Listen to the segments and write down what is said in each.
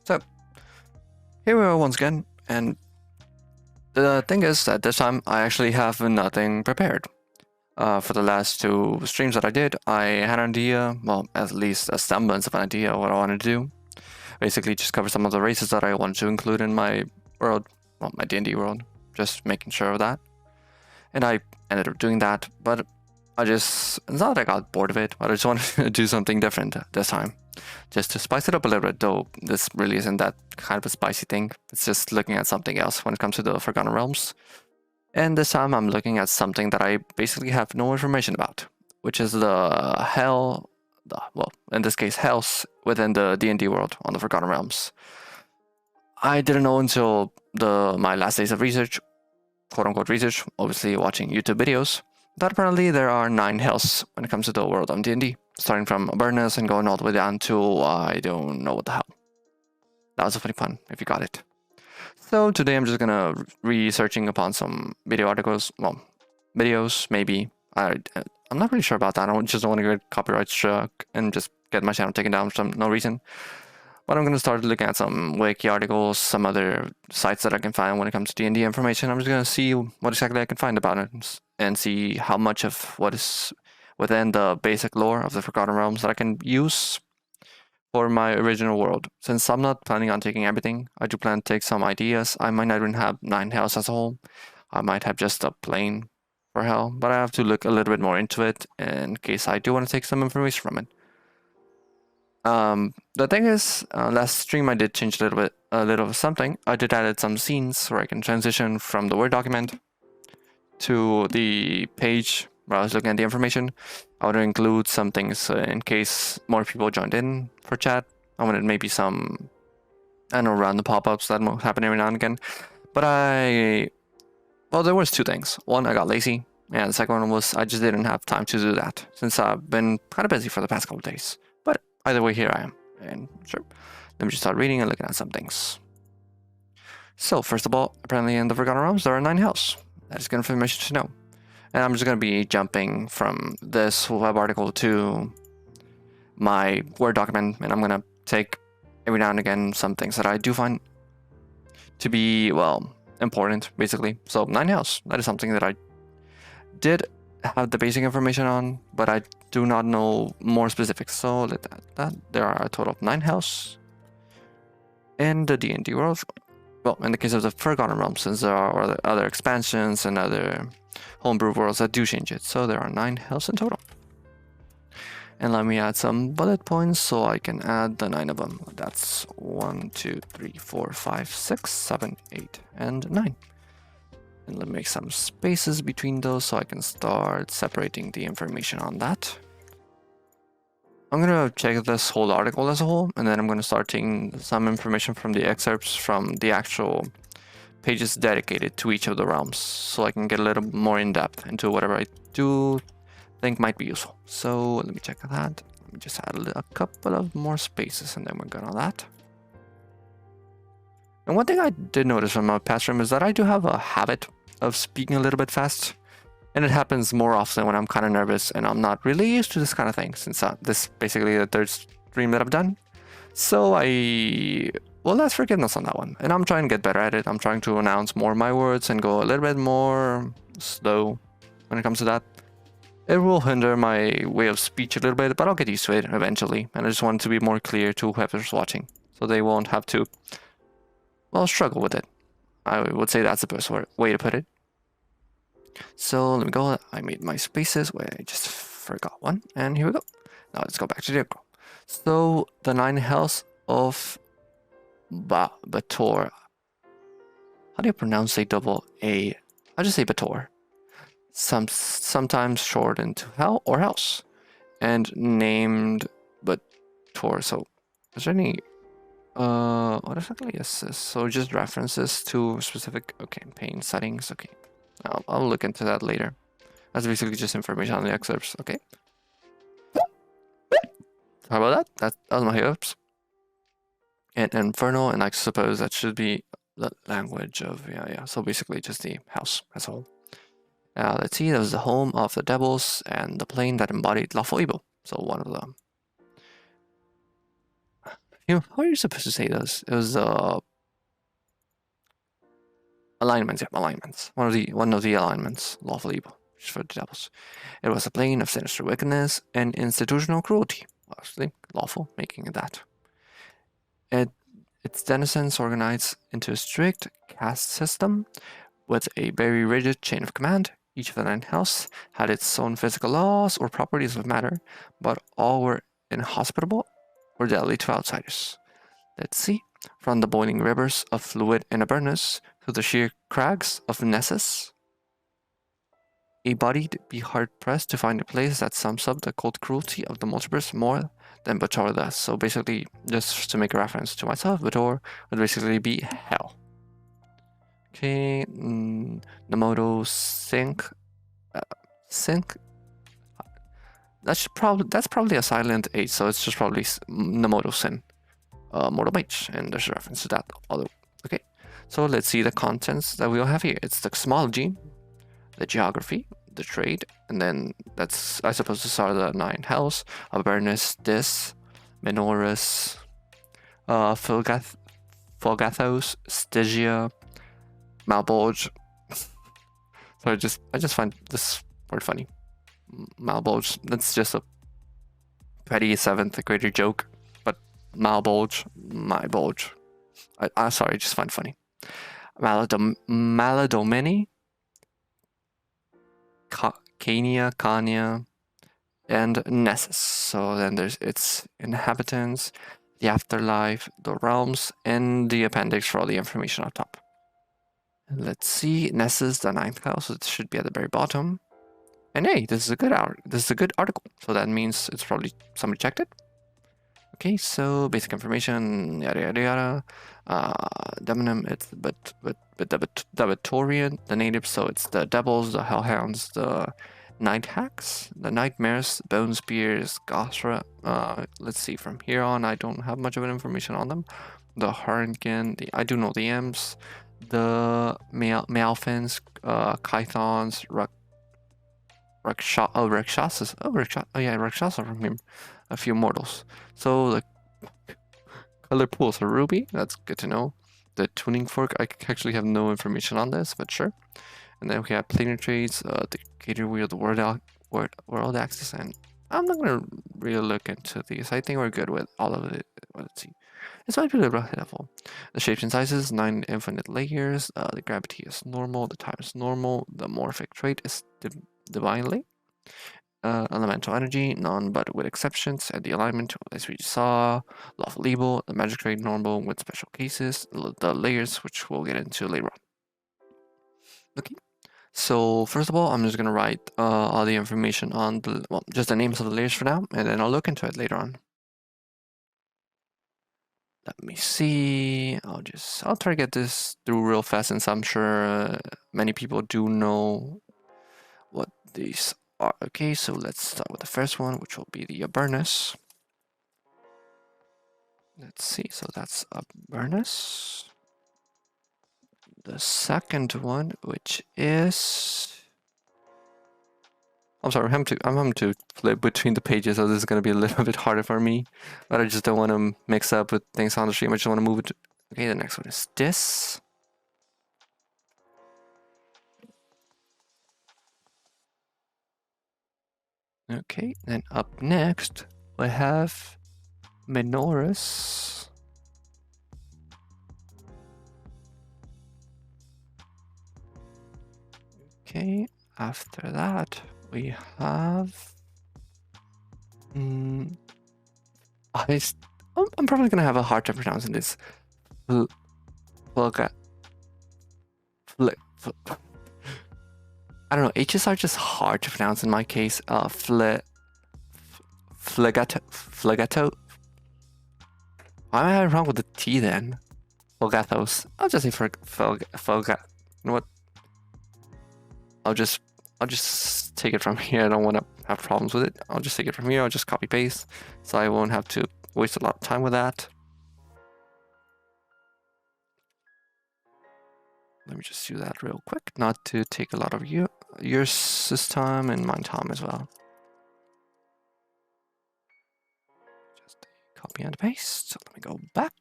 So, here we are once again, and the thing is that this time I actually have nothing prepared. For the last two streams that I did, I had an idea, well, at least a semblance of an idea of what I wanted to do. Basically, just cover some of the races that I wanted to include in my world, well, my D&D world, just making sure of that. And I ended up doing that, but it's not that I got bored of it, but I just wanted to do something different this time. Just to spice it up a little bit, though this really isn't that kind of a spicy thing. It's just looking at something else when it comes to the Forgotten Realms. And this time I'm looking at something that I basically have no information about, which is the hell, well, in this case, hells within the D&D world on the Forgotten Realms. I didn't know until my last days of research, quote-unquote research, obviously watching YouTube videos, that apparently there are 9 hells when it comes to the world of D&D, starting from Avernus and going all the way down to I don't know what the hell. That was a funny pun, if you got it. So today I'm just gonna researching upon some video articles, well, videos maybe. I'm not really sure about that. I just don't want to get copyright struck and just get my channel taken down for no reason. But I'm gonna start looking at some wiki articles, some other sites that I can find when it comes to D&D information. I'm just gonna see what exactly I can find about it and see how much of what is within the basic lore of the Forgotten Realms that I can use for my original world. Since I'm not planning on taking everything, I do plan to take some ideas. I might not even have 9 hells as a whole. I might have just a plane for hell, but I have to look a little bit more into it in case I do want to take some information from it. The thing is, last stream I did change a little of something. I did added some scenes where I can transition from the Word document to the page where I was looking at the information. I would include some things in case more people joined in for chat. I wanted maybe some, I don't know, random pop-ups that will happen every now and again. But well, there was 2 things. One, I got lazy, and the second one was I just didn't have time to do that since I've been kind of busy for the past couple of days. But either way, here I am. And sure, let me just start reading and looking at some things. So first of all, apparently in the Forgotten Realms, there are 9 hells. That is good information to know. And I'm just going to be jumping from this web article to my Word document, and I'm going to take every now and again some things that I do find to be, well, important, basically. So 9 hells, that is something that I did have the basic information on, but I do not know more specifics. So that there are a total of 9 hells in the D&D world. Well, in the case of the Forgotten Realms, since there are other expansions and other homebrew worlds that do change it. So there are 9 hells in total. And let me add some bullet points so I can add the 9 of them. That's 1, 2, 3, 4, 5, 6, 7, 8, and 9. And let me make some spaces between those so I can start separating the information on that. I'm going to check this whole article as a whole, and then I'm going to start taking some information from the excerpts from the actual pages dedicated to each of the realms, so I can get a little more in depth into whatever I do think might be useful. So let me check that. Let me just add a couple of more spaces, and then we're good on that. And one thing I did notice from my past stream is that I do have a habit of speaking a little bit fast, and it happens more often when I'm kind of nervous and I'm not really used to this kind of thing, since this is basically the 3rd stream that I've done. So well, that's forgiveness on that one. And I'm trying to get better at it. I'm trying to announce more of my words and go a little bit more slow when it comes to that. It will hinder my way of speech a little bit, but I'll get used to it eventually. And I just want it to be more clear to whoever's watching, so they won't have to, well, struggle with it. I would say that's the best way to put it. So let me go. I made my spaces where I just forgot one. And here we go. Now let's go back to the article. So the 9 hells of Bator. How do you pronounce a double A? I'll just say Bator. Sometimes shortened to hell or house, and named Bator. So is there any what exactly is this? So just references to specific campaign settings. Okay, I'll look into that later. That's basically just information on the excerpts. Okay. How about that? That was my hiccups. And Inferno, and I suppose that should be the language of, yeah. So basically just the house as a whole. Let's see, that was the home of the devils and the plane that embodied lawful evil. So one of the How are you supposed to say those? It was alignments. Yeah, alignments. One of the alignments. Lawful evil, which is for the devils. It was a plane of sinister wickedness and institutional cruelty. Obviously, lawful, making it that. Its denizens organized into a strict caste system with a very rigid chain of command. Each of the 9 houses had its own physical laws or properties of matter, but all were inhospitable or deadly to outsiders. Let's see. From the boiling rivers of fluid in Avernus to the sheer crags of Nessus, a body'd be hard-pressed to find a place that sums up the cold cruelty of the multiverse more than Bator does. So basically, just to make a reference to myself, Bator would basically be hell. Okay, Namoto Sync. Sync. That's probably a silent H, so it's just probably Namoto Sin. Mortal Mage, and there's a reference to that. Although, okay, so let's see the contents that we'll have here. It's the cosmology, the geography, the trade, and then that's, I suppose, these are the 9 hells: Avernus, Dis, Minoris, Fulgathos, Stygia, Malbolge. So I just find this word funny. Malbolge. That's just a petty 7th grader joke. But Malbolge, my bulge. Sorry, I just find it funny. Maladomini, Cania, and Nessus. So then there's its inhabitants, the afterlife, the realms, and the appendix for all the information up top. Let's see, Nessus, the 9th house, so it should be at the very bottom. And hey, this is a good article. So that means it's probably somebody checked it. Okay, so basic information, yada yada yada. Demonym, it's but Debatorian, the natives, so it's the devils, the hellhounds, the night hacks, the nightmares, bone spears, Gothra. Let's see, from here on, I don't have much of an information on them. The Harnkin, I do know the Imps, the Malfins, Kythons, Rakshasas. Rakshasa from him. A few mortals. So the color pools are ruby. That's good to know. The tuning fork, I actually have no information on this, but sure. And then we have planar trades, the gator wheel, the world axis, and I'm not gonna really look into these. I think we're good with all of it. Let's see. This might be a little helpful. The shapes and sizes, 9 infinite layers. The gravity is normal. The time is normal. The morphic trait is divinely. Elemental energy, none but with exceptions, and the alignment, as we saw, lawful evil, the magic trade normal with special cases, the layers, which we'll get into later on. Okay, so first of all, I'm just gonna write all the information on just the names of the layers for now, and then I'll look into it later on. Let me see. I'll try to get this through real fast, since I'm sure many people do know what these are. Okay, so let's start with the first one, which will be the Avernus. Let's see, so that's Avernus. The second one, which is... I'm sorry, I'm having to flip between the pages, so this is going to be a little bit harder for me. But I just don't want to mix up with things on the stream. I just want to move it. Okay, the next one is this. Okay, then up next, we have Minoris. Okay, after that, we have... I'm probably going to have a hard time pronouncing this. I don't know, H's are just hard to pronounce in my case. Phlegato. Why am I wrong with the T then? Phlegathos. I'll just say Phlegat. You know what? I'll just take it from here. I don't want to have problems with it. I'll just take it from here. I'll just copy paste, so I won't have to waste a lot of time with that. Let me just do that real quick, not to take a lot of your system and my time as well. Just a Copy and paste. Let me go back.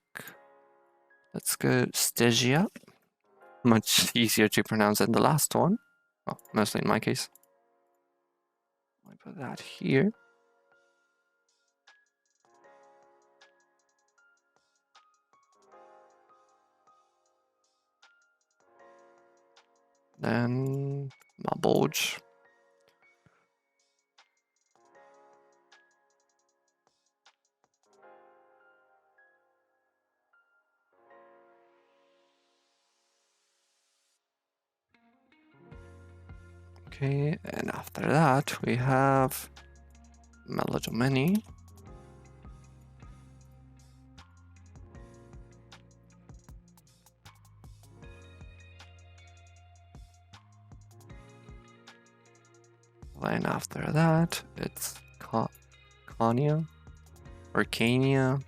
Let's go Stygia. Much easier to pronounce than the last one. Well, mostly in my case. I put that here. Then my bulge. Okay, and after that we have Melody. Then after that, it's Cania or Cania.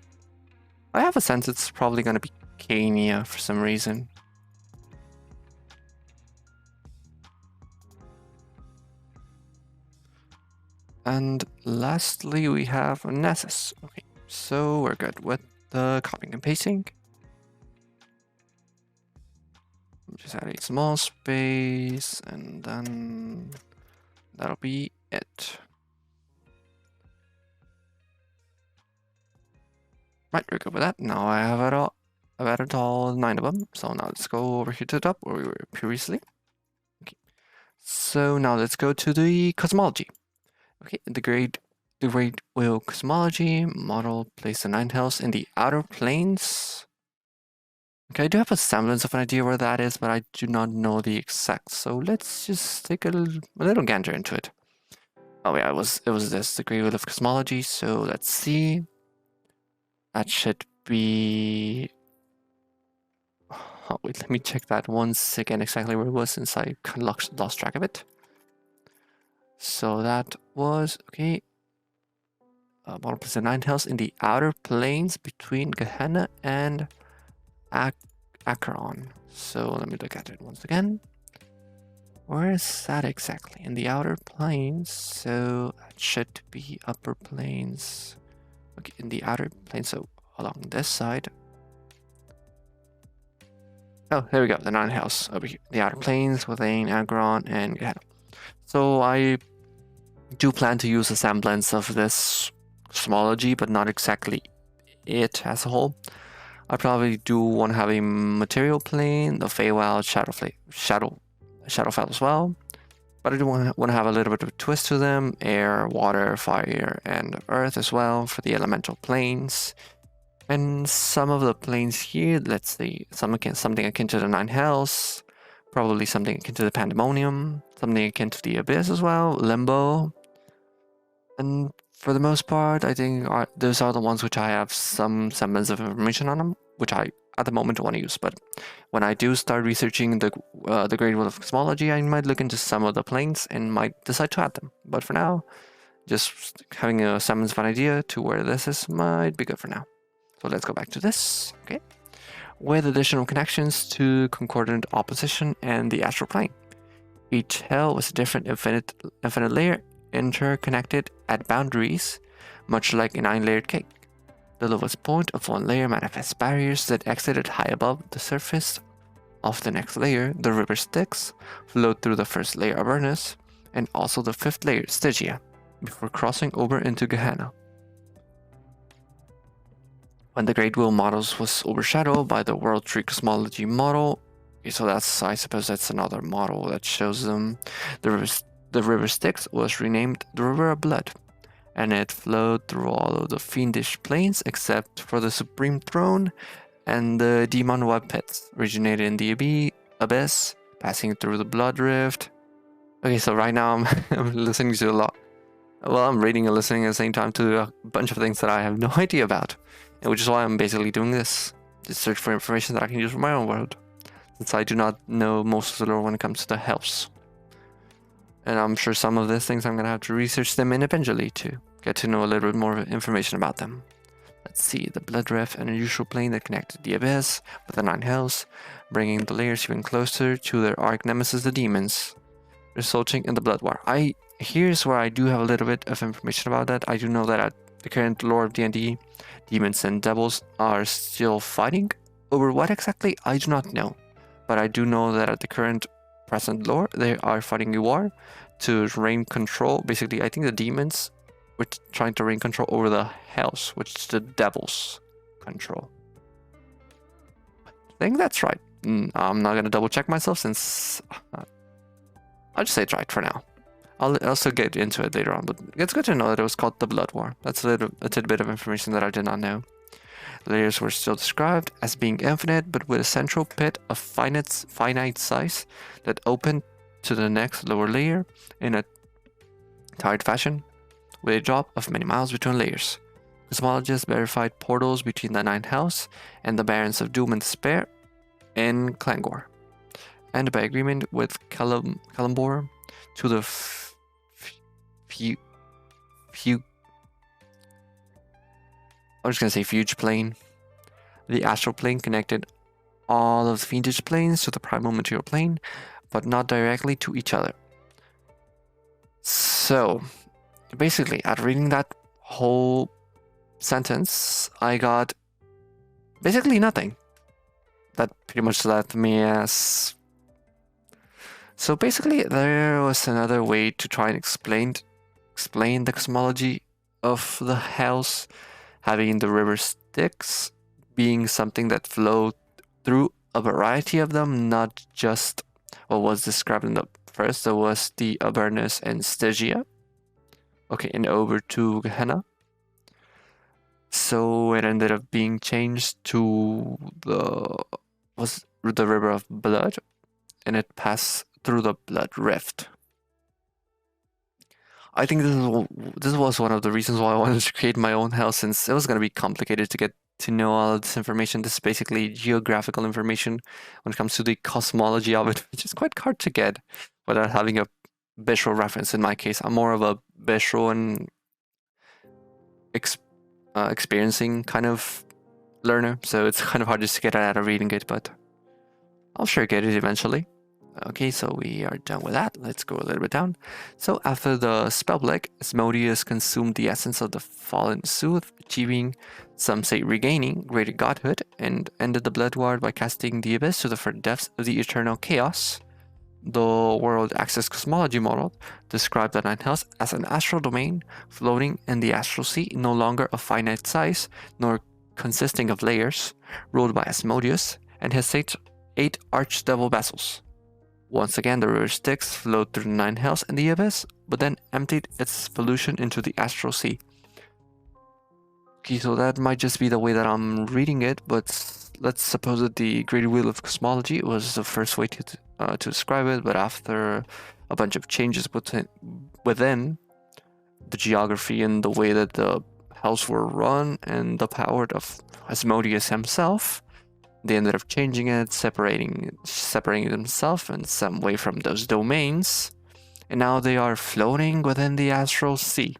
I have a sense it's probably going to be Cania for some reason. And lastly, we have Nessus. Okay, so we're good with the copying and pasting. Just add a small space, and then that'll be it. Right, we're good with that. Now I have it all. I've added all 9 of them. So now let's go over here to the top where we were previously. Okay. So now let's go to the cosmology. Okay, the great wheel cosmology model place the 9 hells in the outer planes. Okay, I do have a semblance of an idea where that is, but I do not know the exact. So let's just take a little gander into it. Oh yeah, it was this, the great wheel of cosmology. So let's see. That should be. Oh, wait, let me check that once again exactly where it was since I lost track of it. So that was okay. Model place the 9 hells in the outer planes between Gehenna and Acheron. So let me look at it once again. Where is that exactly? In the outer planes. So that should be upper planes. Okay, in the outer planes. So along this side. Oh, there we go. The 9 hells over here. The outer planes within Acheron and Gehenna. So I do plan to use a semblance of this cosmology, but not exactly it as a whole. I probably do want to have a material plane, the Feywild, Shadowfell as well. But I do want to have a little bit of a twist to them: air, water, fire, and earth as well for the elemental planes. And some of the planes here, let's see, something akin to the 9 hells, probably something akin to the Pandemonium, something akin to the Abyss as well, Limbo. And for the most part, I think those are the ones which I have some semblance of information on them, which I at the moment want to use. But when I do start researching the Great Wheel of Cosmology, I might look into some of the planes and might decide to add them. But for now, just having a semblance of an idea to where this is might be good for now. So let's go back to this, okay? With additional connections to concordant opposition and the astral plane. Each hell was a different infinite layer interconnected at boundaries, much like a 9-layered cake. The lowest point of one layer manifests barriers that exited high above the surface of the next layer. The river Styx flowed through the first layer of Avernus, and also the 5th layer, Stygia, before crossing over into Gehenna. When the Great Wheel models was overshadowed by the World Tree Cosmology model, so that's, I suppose that's another model that shows them the river Styx was renamed the River of Blood, and it flowed through all of the fiendish planes except for the Supreme Throne and the Demon Web Pits, originated in the Abyss, passing through the Blood Rift. Okay, so right now I'm listening to a lot. Well, I'm reading and listening at the same time to a bunch of things that I have no idea about, and which is why I'm basically doing this, to search for information that I can use for my own world, since I do not know most of the lore when it comes to the hells. And I'm sure some of these things I'm going to have to research them individually to get to know a little bit more information about them. Let's see, the Blood Rift, an unusual plane that connected the Abyss with the 9 hells, bringing the layers even closer to their arch nemesis, the demons, resulting in the Blood War. Here's where I do have a little bit of information about that. I do know that the current lore of D&D, demons and devils are still fighting. Over what exactly, I do not know. But I do know that at the current present lore, they are fighting a war to reign control. Basically, I think the demons were trying to reign control over the hells, which is the devils' control. I think that's right. I'm not going to double check myself since I'll just say it's right for now. I'll also get into it later on, but it's good to know that it was called the Blood War. That's a tidbit of information that I did not know. Layers were still described as being infinite, but with a central pit of finite size that opened to the next lower layer in a tired fashion, with a drop of many miles between layers. Cosmologists verified portals between the Ninth House and the Barons of Doom and Despair in Clangor, and by agreement with Calimbor to the I was gonna say Fuge Plane. The Astral Plane connected all of the Fiendish planes to the Primal Material Plane, but not directly to each other. So, basically, after reading that whole sentence, I got basically nothing. That pretty much left me as... So basically, there was another way to try and explain the cosmology of the house, having the river Styx being something that flowed through a variety of them, not just what was described in the first. There was the Avernus and Stygia, okay, and over to Gehenna. So it ended up being changed to the river of blood, and it passed through the blood rift. I think this was one of the reasons why I wanted to create my own house, since it was going to be complicated to get to know all of this information. This is basically geographical information when it comes to the cosmology of it, which is quite hard to get without having a visual reference. In my case, I'm more of a visual and experiencing kind of learner, so it's kind of hard just to get out of reading it, but I'll sure get it eventually. Okay, so we are done with that. Let's go a little bit down. So after the spellblack, Asmodeus consumed the essence of the fallen Sooth, achieving, some say regaining, greater godhood, and ended the Blood War by casting the Abyss to the further depths of the eternal chaos. The World Access Cosmology model described the Ninth House as an astral domain floating in the astral sea, no longer of finite size, nor consisting of layers, ruled by Asmodeus and his eight archdevil vassals. Once again, the river Styx flowed through the Ninth House and the Abyss, but then emptied its pollution into the astral sea. Okay, so that might just be the way that I'm reading it, but let's suppose that the Great Wheel of Cosmology was the first way to describe it, but after a bunch of changes within the geography and the way that the house were run and the power of Asmodeus himself, they ended up changing it, separating themselves in some way from those domains, and now they are floating within the astral sea.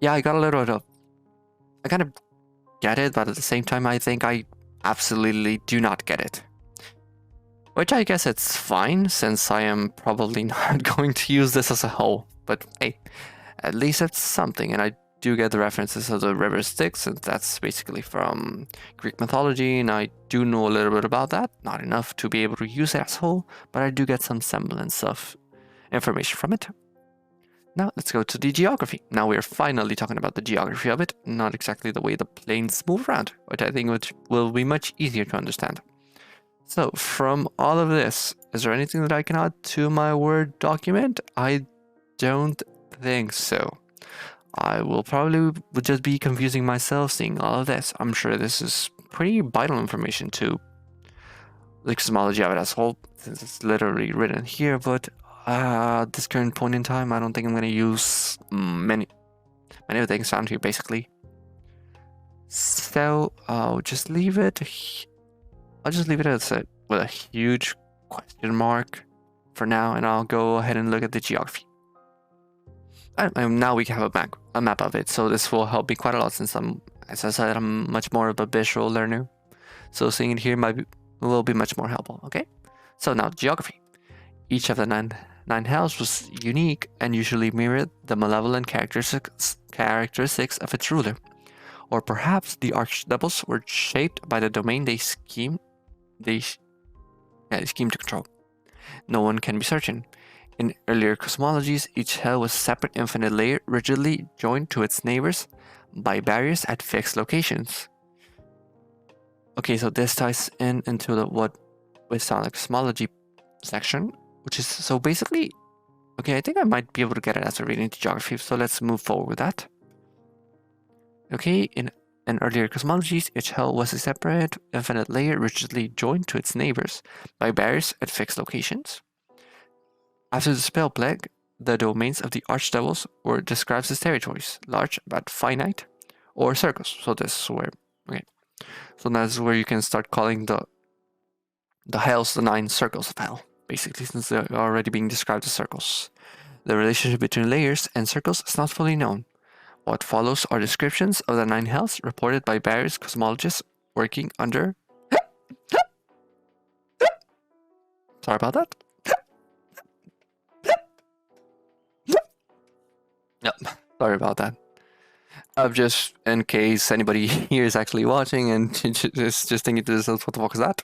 Yeah, I got a little bit of... I kind of get it, but at the same time, I think I absolutely do not get it. Which I guess it's fine, since I am probably not going to use this as a whole. But hey, at least it's something, and I do get the references of the river Styx, and that's basically from Greek mythology, and I do know a little bit about that. Not enough to be able to use it as a whole, but I do get some semblance of information from it. Now let's go to the geography. Now we are finally talking about the geography of it, not exactly the way the planes move around, which I think will be much easier to understand. So from all of this, is there anything that I can add to my Word document? I don't think so. I will probably just be confusing myself seeing all of this. I'm sure this is pretty vital information to the cosmology of it as a whole, since it's literally written here, but at this current point in time, I don't think I'm going to use many of the things found here, basically. So I'll just leave it. I'll just leave it as with a huge question mark for now, and I'll go ahead and look at the geography. And now we have a map of it, so this will help me quite a lot, since as I said, I'm much more of a visual learner. So seeing it here will be much more helpful. Okay, so now geography. Each of the Nine Hells was unique and usually mirrored the malevolent characteristics of its ruler. Or perhaps the archdevils were shaped by the domain they schemed to control. No one can be certain. In earlier cosmologies, each hell was a separate infinite layer rigidly joined to its neighbors by barriers at fixed locations. Okay, so this ties into what we saw in the cosmology section, which is so basically, okay, I think I might be able to get it as a reading to geography, so let's move forward with that. Okay, in earlier cosmologies, each hell was a separate infinite layer rigidly joined to its neighbors by barriers at fixed locations. After the spell plague, the domains of the archdevils were described as territories, large but finite, or circles. So this is where, okay, so that's where you can start calling the hells the 9 circles of hell, basically, since they're already being described as circles. The relationship between layers and circles is not fully known. What follows are descriptions of the 9 hells reported by various cosmologists working under. Sorry about that. Yep, sorry about that. Just in case anybody here is actually watching and just thinking to themselves, what the fuck is that?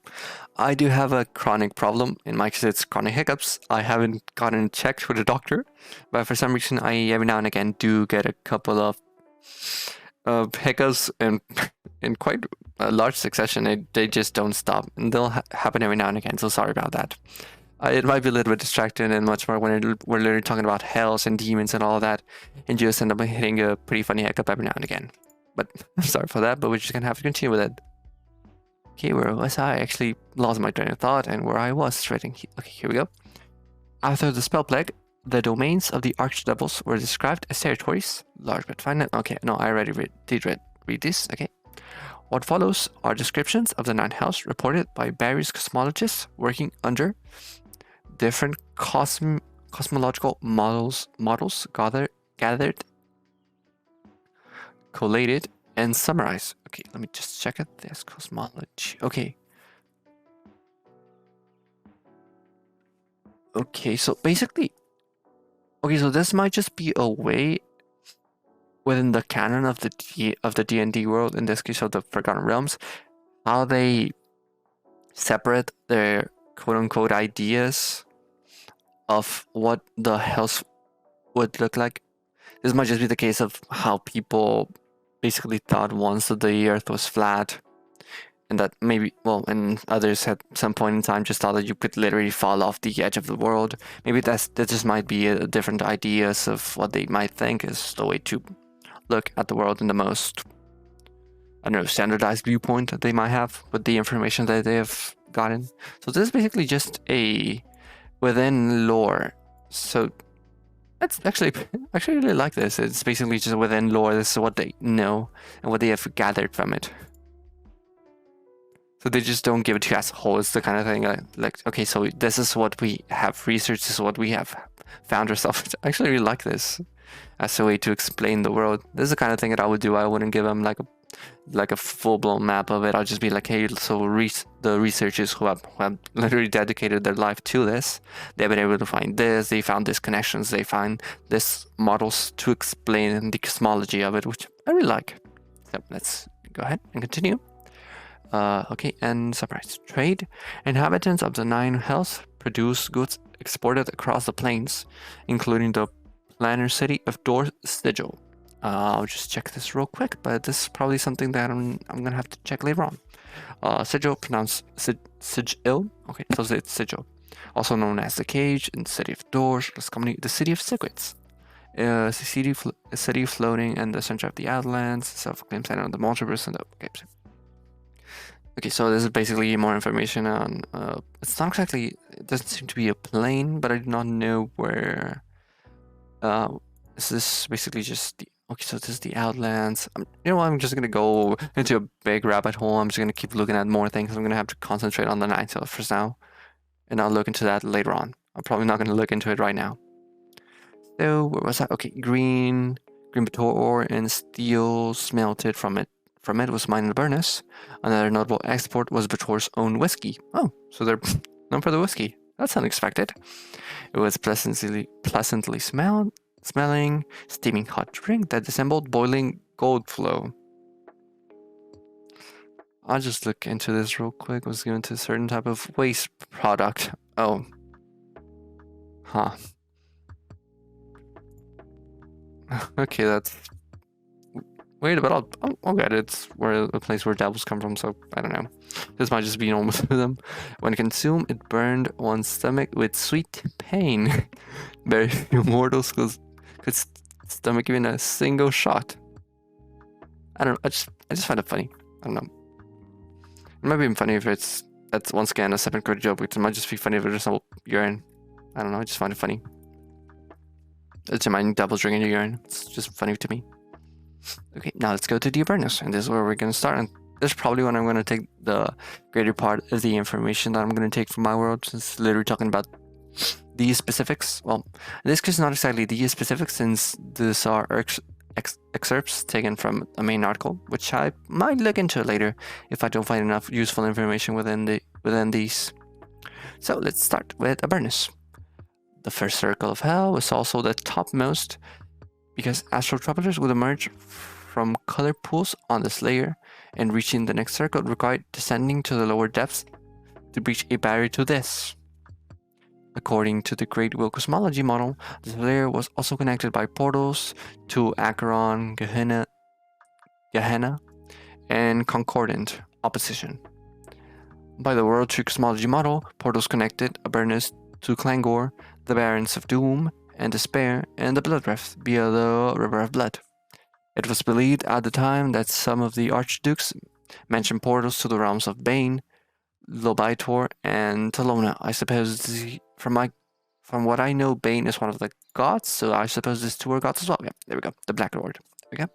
I do have a chronic problem. In my case, it's chronic hiccups. I haven't gotten checked with a doctor, but for some reason, I every now and again do get a couple of hiccups in quite a large succession. They just don't stop, and they'll happen every now and again. So sorry about that. It might be a little bit distracting and much more when we're literally talking about hells and demons and all that, and just end up hitting a pretty funny hiccup every now and again. But I'm sorry for that, but we're just gonna have to continue with it. Okay, where was I? Actually lost my train of thought and where I was trading. Okay, here we go. After the spell plague, the domains of the archdevils were described as territories, large but finite. Okay, no, I already did read this. Okay. What follows are descriptions of the 9 hells reported by various cosmologists working under different cosmological models gathered, collated, and summarized. Okay, let me just check it. There's cosmology. Okay. Okay, so basically, okay, so this might just be a way within the canon of the D&D world, in this case of the Forgotten Realms, how they separate their quote-unquote ideas of what the hells would look like. This might just be the case of how people basically thought once that the earth was flat, and that maybe, well, and others at some point in time just thought that you could literally fall off the edge of the world. Maybe that just might be different ideas of what they might think is the way to look at the world in the most, I don't know, standardized viewpoint that they might have with the information that they have gotten. So this is basically just a within lore. So that's actually I actually really like this. It's basically just within lore. This is what they know and what they have gathered from it. So they just don't give it to you as a whole. It's the kind of thing like, okay, so this is what we have researched, this is what we have found ourselves. I actually really like this as a way to explain the world. This is the kind of thing that I would do. I wouldn't give them like a full-blown map of it. I'll just be like, hey, so the researchers who have literally dedicated their life to this, they've been able to find this, they found these connections, they find this models to explain the cosmology of it, which I really like. So let's go ahead and continue. Okay, and summarize. Trade. Inhabitants of the 9 hells produce goods exported across the plains, including the planar city of Dor Sigil. I'll just check this real quick, but this is probably something that I'm gonna have to check later on. Sigil, pronounced Sigil. Okay, so it's Sigil, also known as the Cage and City of Doors, the City of Secrets. A city floating in the center of the Outlands, self-proclaimed center of the multiverse, and okay, so this is basically more information on. It's not exactly. It doesn't seem to be a plane, but I do not know where. This is basically just the. Okay, so this is the Outlands. You know what? I'm just gonna go into a big rabbit hole. I'm just gonna keep looking at more things. I'm gonna have to concentrate on the 9 hells for now, and I'll look into that later on. I'm probably not gonna look into it right now. So where was that? Okay, green Bator ore and steel smelted from it. From it was mined in Burness. Another notable export was Bator's own whiskey. Oh, so they're known for the whiskey. That's unexpected. It was pleasantly smelling, steaming hot drink that resembled boiling gold flow. I'll just look into this real quick. It was given to a certain type of waste product. Oh. Huh. Okay, that's weird, but I'll get it. It's where a place where devils come from, so I don't know. This might just be normal to them. When consumed, it burned one's stomach with sweet pain. Very few mortals could stomach even a single shot. I don't know. I just find it funny. I don't know. It might be even funny if that's once again a 7th grade joke, because it might just be funny if it's just all urine. I don't know. I just find it funny. It's reminding devils drinking your urine. It's just funny to me. Okay, now let's go to the Avernus, and this is where we're going to start. And this is probably when I'm going to take the greater part of the information that I'm going to take from my world, since it's literally talking about the specifics. Well, in this case, not exactly the specifics, since these are excerpts taken from a main article, which I might look into later if I don't find enough useful information within these. So let's start with Avernus. The first circle of hell was also the topmost, because astral travelers would emerge from color pools on this layer, and reaching the next circle required descending to the lower depths to breach a barrier to this. According to the Great Will cosmology model, this layer was also connected by portals to Acheron, Gehenna, and concordant opposition. By the World Tree cosmology model, portals connected Avernus to Clangor, the Barrens of Doom and Despair, and the Blood Rift via the River of Blood. It was believed at the time that some of the archdukes mentioned portals to the realms of Bane, Lobitor, and Talona. I suppose from what I know, Bane is one of the gods, so I suppose these two are gods as well. Yeah, there we go. The Black Lord. There we go.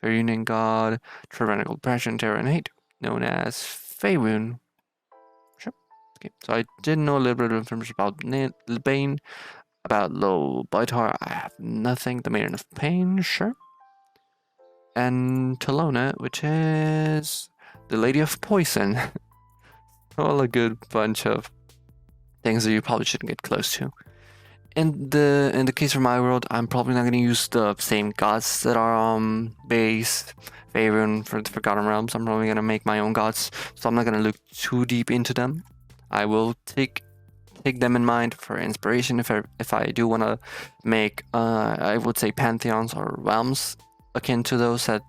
Faerunian god, tyrannical oppression, terror, and hate, known as Faerun. Sure. Okay, so I did know a little bit of information about Bane. About Lobitor, I have nothing. The Maiden of Pain, sure. And Talona, which is the Lady of Poison. All a good bunch of things that you probably shouldn't get close to. In the case of my world, I'm probably not going to use the same gods that are base Faerun for the Forgotten Realms. I'm probably going to make my own gods, so I'm not going to look too deep into them. I will take them in mind for inspiration if I do want to make I would say pantheons or realms akin to those that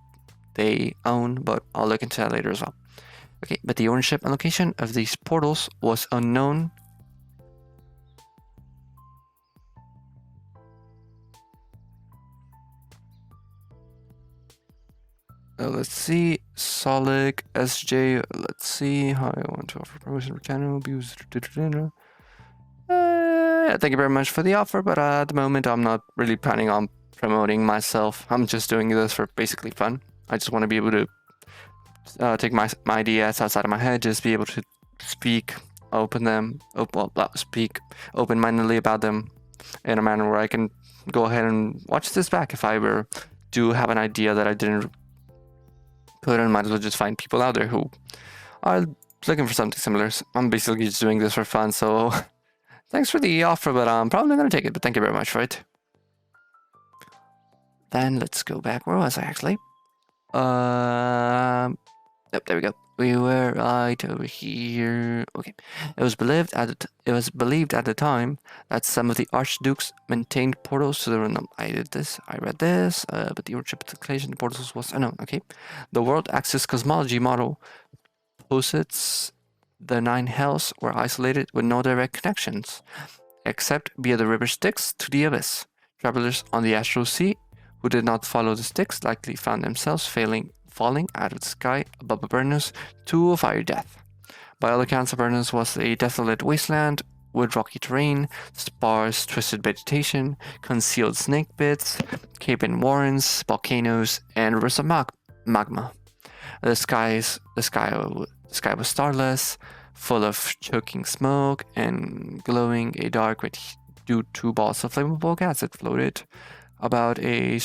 they own, but I'll look into that later as well. Okay, but the ownership and location of these portals was unknown. Let's see, Solic, SJ, let's see how I want to offer promotion for channel abuse. Thank you very much for the offer, but at the moment I'm not really planning on promoting myself. I'm just doing this for basically fun. I just want to be able to take my ideas outside of my head, just be able to speak open-mindedly about them in a manner where I can go ahead and watch this back. If I ever do have an idea that I didn't put in, might as well just find people out there who are looking for something similar. So I'm basically just doing this for fun, so thanks for the offer, but I'm probably not going to take it, but thank you very much for it. Then let's go back. Where was I actually? Yep, there we go. We were right over here. Okay. It was believed at the time that some of the archdukes maintained portals to the realm. I read this, but the ownership declaration portals was unknown. Okay. The world axis cosmology model posits the 9 hells were isolated with no direct connections, except via the river Styx to the abyss. Travelers on the astral sea who did not follow the Styx likely found themselves falling out of the sky above Avernus to a fire death. By all accounts, Avernus was a desolate wasteland with rocky terrain, sparse, twisted vegetation, concealed snake pits, cave-in warrens, volcanoes, and rivers of magma. The sky was starless, full of choking smoke, and glowing a dark red due to balls of flammable gas that floated about a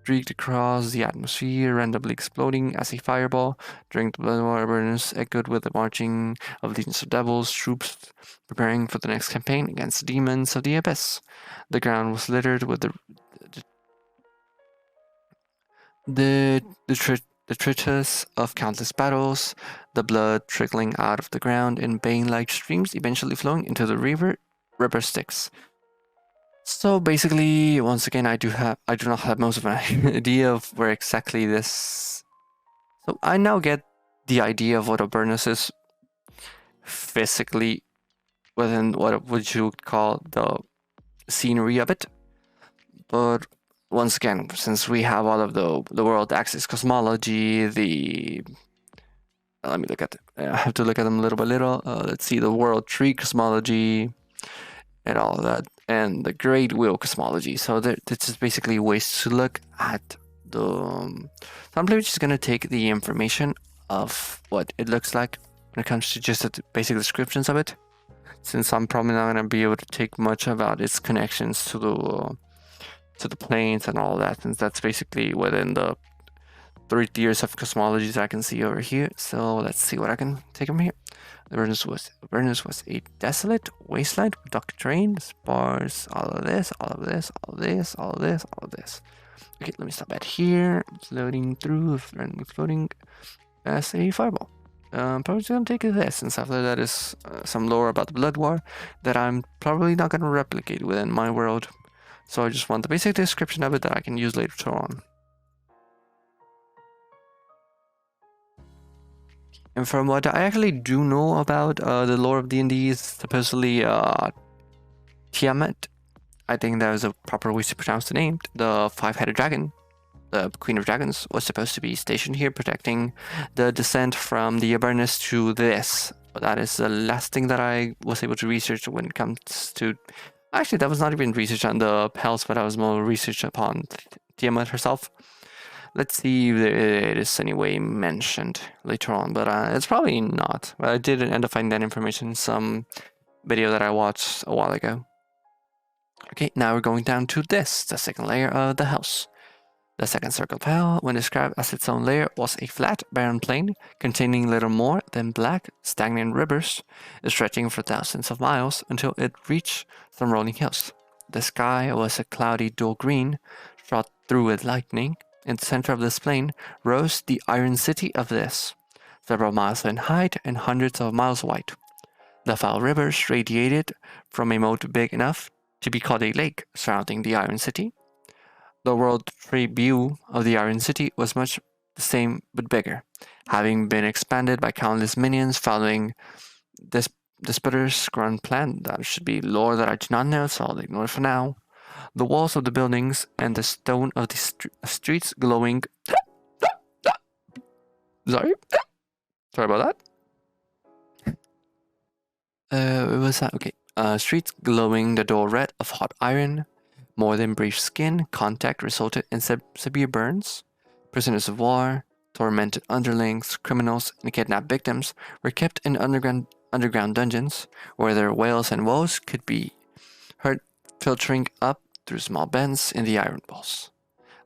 streaked across the atmosphere, randomly exploding as a fireball. During the blood water burners echoed with the marching of legions of devils, troops preparing for the next campaign against the demons of the abyss. The ground was littered with the detritus of countless battles, the blood trickling out of the ground in vein-like streams, eventually flowing into the river Styx. So basically, once again, I do not have most of an idea of where exactly this. So I now get the idea of what Avernus is physically within what would you call the scenery of it. But once again, since we have all of the world axis cosmology, let me look at it. I have to look at them little by little. Let's see the world tree cosmology and all of that, and the great wheel cosmology. So this is basically ways to look at the. So I'm just gonna take the information of what it looks like when it comes to just the basic descriptions of it, since I'm probably not gonna be able to take much about its connections to the planes and all that, since that's basically within the 3 tiers of cosmologies I can see over here. So let's see what I can take from here. Avernus was a desolate wasteland with dark terrain, sparse, all of this. Okay, let me stop at here. Floating through, randomly floating as a fireball. Probably just gonna take this, since after that is some lore about the Blood War that I'm probably not gonna replicate within my world. So I just want the basic description of it that I can use later on. And from what I actually do know about the lore of D&D is supposedly Tiamat. I think that was a proper way to pronounce the name. The 5-headed dragon, the Queen of Dragons, was supposed to be stationed here, protecting the descent from the Avernus to this. That is the last thing that I was able to research when it comes to. Actually, that was not even research on the Pels, but I was more research upon Tiamat herself. Let's see if it is anyway mentioned later on, but it's probably not. But I did end up finding that information in some video that I watched a while ago. Okay, now we're going down to this, the second layer of the house. The second circle pile, when described as its own layer, was a flat, barren plain containing little more than black, stagnant rivers, stretching for thousands of miles until it reached some rolling hills. The sky was a cloudy dull green, shot through with lightning. In the center of this plain rose the iron city of this, several miles in height and hundreds of miles wide. The foul rivers radiated from a moat big enough to be called a lake surrounding the iron city. The world tree view of the Iron City was much the same but bigger, having been expanded by countless minions following this Spitter's grand plan. That should be lore that I do not know, so I'll ignore it for now. The walls of the buildings and the stone of the streets glowing. Sorry about that. What was that? Okay. Streets glowing the dull red of hot iron. More than brief skin contact resulted in severe burns. Prisoners of war, tormented underlings, criminals, and kidnapped victims were kept in underground dungeons, where their wails and woes could be heard filtering up through small bends in the iron walls.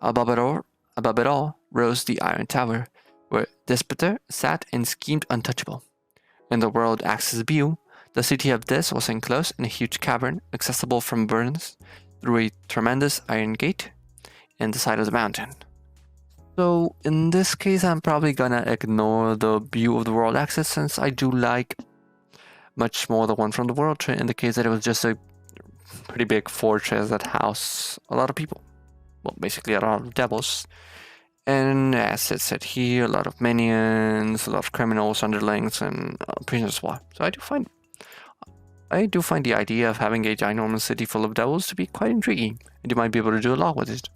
Above it all rose the Iron Tower, where Despoter sat and schemed untouchable. In the world axis view, the city of this was enclosed in a huge cavern accessible from Avernus through a tremendous iron gate in the side of the mountain. So in this case, I'm probably gonna ignore the view of the world axis, since I do like much more the one from the world tree, in the case that it was just a pretty big fortress that housed a lot of people. Well, basically a lot of devils. And as it said here, a lot of minions, a lot of criminals, underlings, and prisoners of war. So I do find the idea of having a ginormous city full of devils to be quite intriguing, and you might be able to do a lot with it.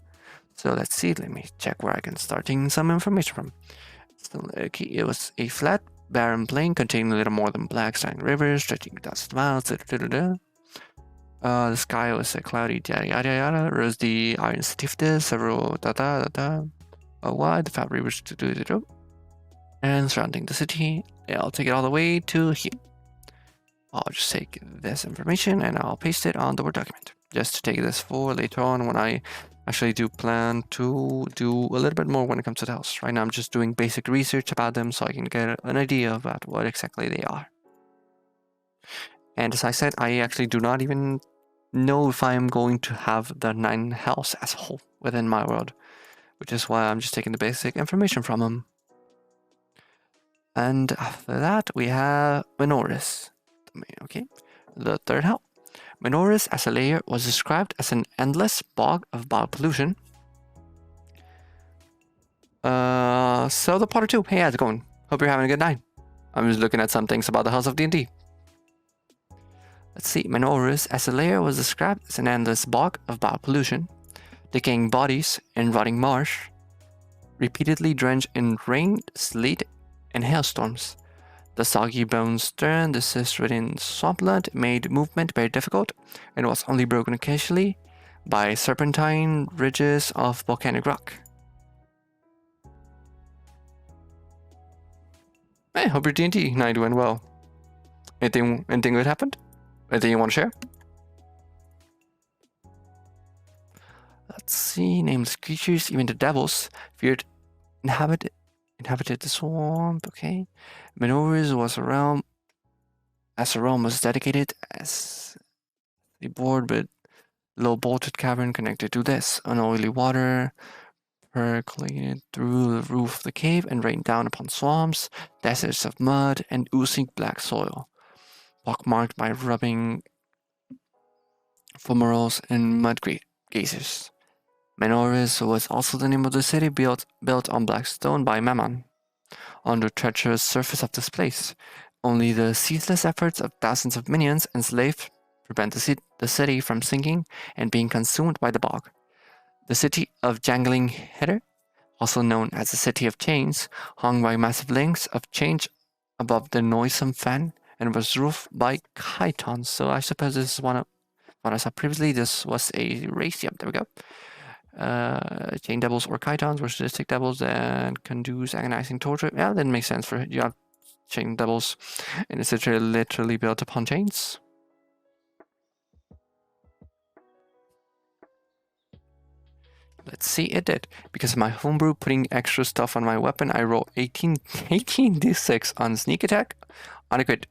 So let's see, let me check where I can start taking some information from. So, okay, it was a flat, barren plain containing a little more than black stagnant rivers stretching thousands of miles. The sky was a cloudy yada yada yada. Rose the iron city of this, several wide, the fat rivers and surrounding the city. Yeah, I'll take it all the way to here. I'll just take this information and I'll paste it on the Word document, just to take this for later on when I Actually do plan to do a little bit more when it comes to those. Right now I'm just doing basic research about them so I can get an idea about what exactly they are. And as I said, I actually do not even know if I'm going to have the 9 hells as a whole within my world, which is why I'm just taking the basic information from them. And after that, we have Minoris. Okay, the third hell. Minoris as a layer was described as an endless bog of biopollution. So the Potter 2, hey, how's it going? Hope you're having a good night. I'm just looking at some things about the House of D&D. Let's see, Minoris as a layer was described as an endless bog of biopollution, decaying bodies in rotting marsh, repeatedly drenched in rain, sleet, and hailstorms. The soggy bones turned the cyst-ridden swampland made movement very difficult, and was only broken occasionally by serpentine ridges of volcanic rock. Hey, hope your D&D night went well. Anything good happened? Anything you want to share? Let's see. Nameless creatures, even the devils, feared inhabited the swamp. Okay. Minoris was a realm. As a realm was dedicated as a board with low bolted cavern connected to this. Unoily water percolated through the roof of the cave and rained down upon swamps, deserts of mud, and oozing black soil, pockmarked by rubbing fumaroles and mud geysers. Minoris was also the name of the city built on black stone by Mammon. On the treacherous surface of this place, only the ceaseless efforts of thousands of minions enslaved prevent the city from sinking and being consumed by the bog. The city of Jangling Heather, also known as the City of Chains, hung by massive links of chains above the noisome fen and was roofed by chitons. So I suppose this is one of what I saw previously. This was a race. Yep, there we go. Chain devils or chitons were sadistic devils that conduce agonizing torture. Yeah, that makes sense for you have chain devils, and it's literally built upon chains. Let's see, it did. Because of my homebrew putting extra stuff on my weapon, I roll 18d6 on sneak attack on a crit.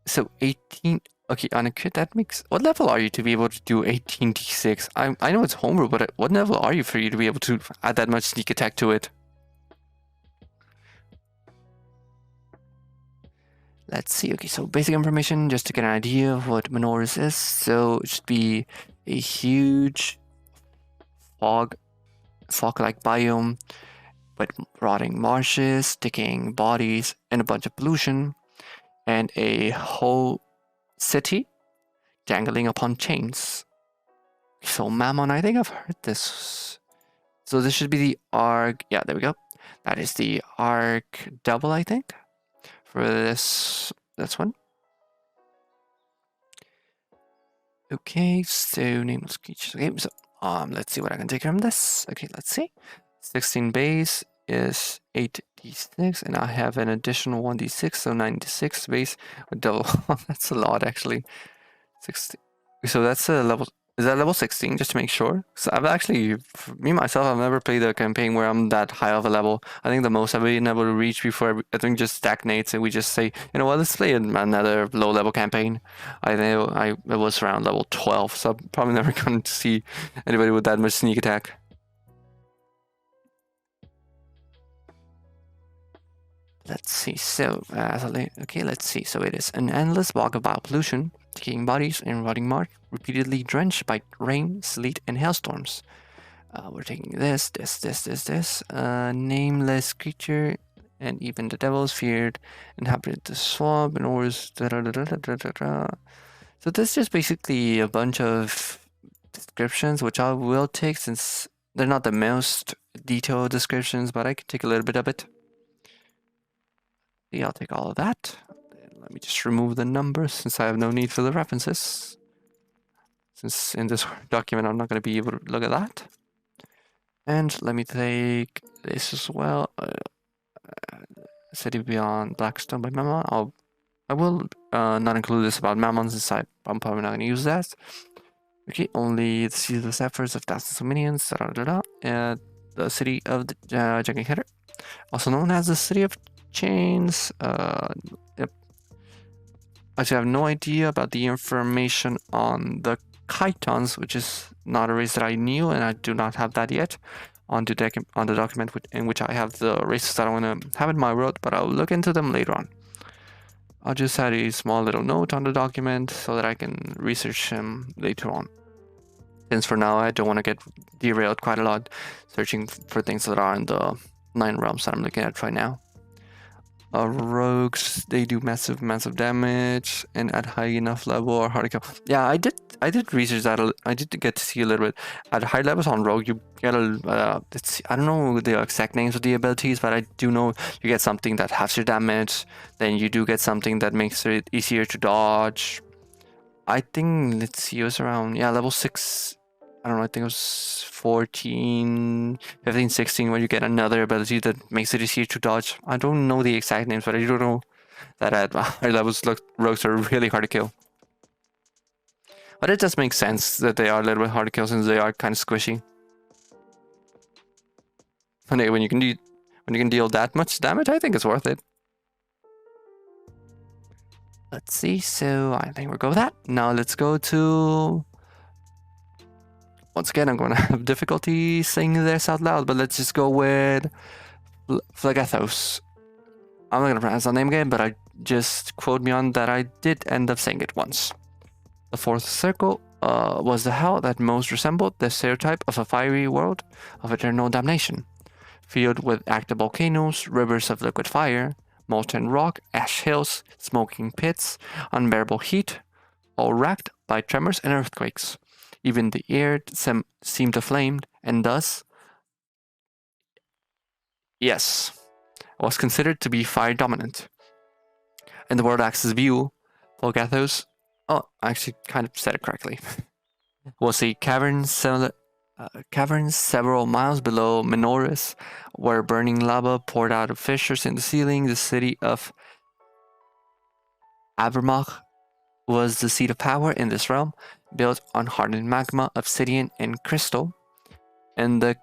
So 18, okay, on a crit, that makes, what level are you to be able to do 18d6? I know it's homebrew, but what level are you for you to be able to add that much sneak attack to it? Let's see, okay, so basic information, just to get an idea of what Minoris is. So it should be a huge fog-like biome, with rotting marshes, decaying bodies, and a bunch of pollution, and a whole city dangling upon chains. So Mammon, I think I've heard this. So this should be the arc. Yeah, there we go. That is the arc double, I think, for this one. Okay, so nameless creatures. Okay, so let's see what I can take from this. Okay, let's see. 16 base is 8d6, and I have an additional 1d6, so 96 base with double. That's a lot, actually. 60. So that's a level. Is that level 16, just to make sure? So I've actually, me myself, I've never played a campaign where I'm that high of a level. I think the most I've been able to reach before everything just stagnates and we just say, you know what, let's play another low level campaign. I know it was around level 12, so I'm probably never going to see anybody with that much sneak attack. Let's see, so, okay, let's see. So it is an endless bog of biopollution, decaying bodies in rotting marsh, repeatedly drenched by rain, sleet, and hailstorms. We're taking this, nameless creature, and even the devils feared, inhabited the swamp, and always So this is just basically a bunch of descriptions, which I will take since they're not the most detailed descriptions, but I can take a little bit of it. I'll take all of that. Let me just remove the numbers since I have no need for the references. Since in this document I'm not going to be able to look at that. And let me take this as well. City Beyond Blackstone by Mammon. I will not include this about Mammon since I'm probably not going to use that. Okay, only the ceaseless efforts of thousands of minions, and the city of the Jagged Hitter, also known as the City of Chains. Yep. Actually, I have no idea about the information on the Chitons, which is not a race that I knew, and I do not have that yet on the document in which I have the races that I want to have in my world, but I'll look into them later on. I'll just add a small little note on the document so that I can research them later on. Since for now I don't want to get derailed quite a lot searching for things that are in the 9 realms that I'm looking at right now. Rogues, they do massive damage, and at high enough level are hard to kill. Yeah, I did research that. I did get to see a little bit. At high levels on rogue, you get a I don't know the exact names of the abilities, but I do know you get something that halves your damage. Then you do get something that makes it easier to dodge. I think, let's see, it was around, yeah, level 6. I don't know, I think it was 14, 15, 16, where you get another ability that makes it easier to dodge. I don't know the exact names, but I do know that at higher levels, rogues are really hard to kill. But it does make sense that they are a little bit hard to kill since they are kind of squishy. And when you can deal that much damage, I think it's worth it. Let's see, so I think we'll go with that. Now let's go to... Once again, I'm going to have difficulty saying this out loud, but let's just go with Phlegethos. I'm not going to pronounce the name again, but I just quote me on that I did end up saying it once. The fourth circle was the hell that most resembled the stereotype of a fiery world of eternal damnation, filled with active volcanoes, rivers of liquid fire, molten rock, ash hills, smoking pits, unbearable heat, all racked by tremors and earthquakes. Even the air seemed aflamed, and thus, yes, was considered to be fire dominant. In the world axis view, Phlegethos, oh, I actually kind of said it correctly, was a cavern several miles below Minoris, where burning lava poured out of fissures in the ceiling. The city of Abermach was the seat of power in this realm, built on hardened magma, obsidian, and crystal, and the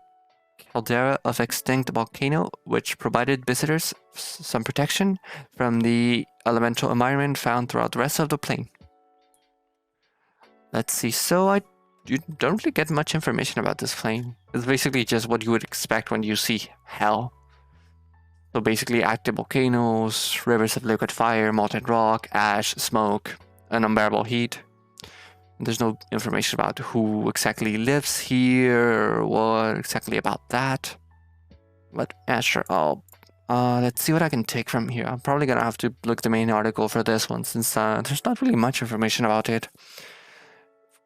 caldera of extinct volcano, which provided visitors some protection from the elemental environment found throughout the rest of the plane. Let's see, so you don't really get much information about this plane. It's basically just what you would expect when you see hell. So basically active volcanoes, rivers of liquid fire, molten rock, ash, smoke, an unbearable heat. There's no information about who exactly lives here or what exactly about that. But yeah, sure, let's see what I can take from here. I'm probably gonna have to look the main article for this one since there's not really much information about it.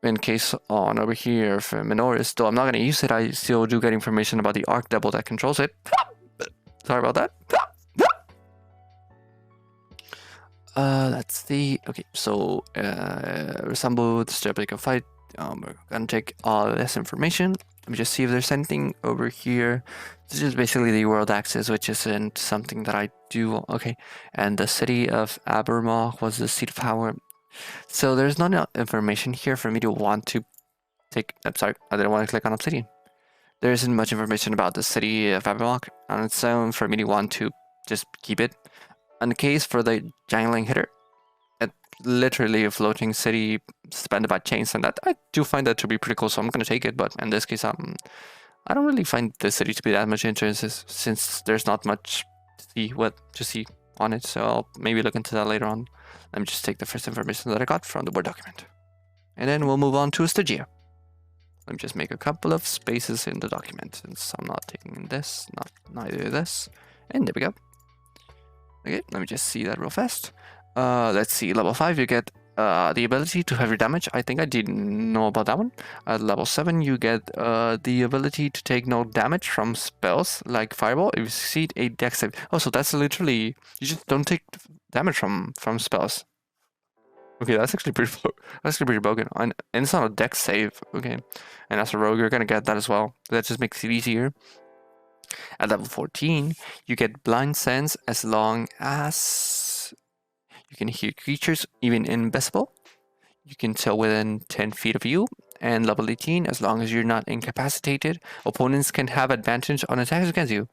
In case on over here for Minoris, though I'm not gonna use it, I still do get information about the Archdevil that controls it. Sorry about that. Let's see. Okay, so resemble the Tipicaru fight. We're gonna take all this information. Let me just see if there's anything over here. This is basically the world axis, which isn't something that I do. Okay, and the city of Abermach was the seat of power. So there's not enough information here for me to want to take. I'm sorry, I didn't want to click on Obsidian. There isn't much information about the city of Abermach on its own for me to want to just keep it. In the case for the jangling hitter, it's literally a floating city suspended by chains, and that I do find that to be pretty cool, so I'm gonna take it. But in this case, I don't really find the city to be that much interesting since there's not much to see on it. So I'll maybe look into that later on. Let me just take the first information that I got from the Word document, and then we'll move on to Stygia. Let me just make a couple of spaces in the document since I'm not taking this, neither this, and there we go. Okay, let me just see that real fast. Let's see, level 5 you get the ability to heavy damage. I think I didn't know about that one. At level 7 you get the ability to take no damage from spells like Fireball if you succeed a dex save. Oh, so that's literally, you just don't take damage from spells. Okay, that's actually pretty broken. And it's not a dex save, okay. And as a rogue you're gonna get that as well. That just makes it easier. At level 14, you get blind sense as long as you can hear creatures, even invisible. You can tell within 10 feet of you. and level 18. As long as you're not incapacitated, opponents can have advantage on attacks against you.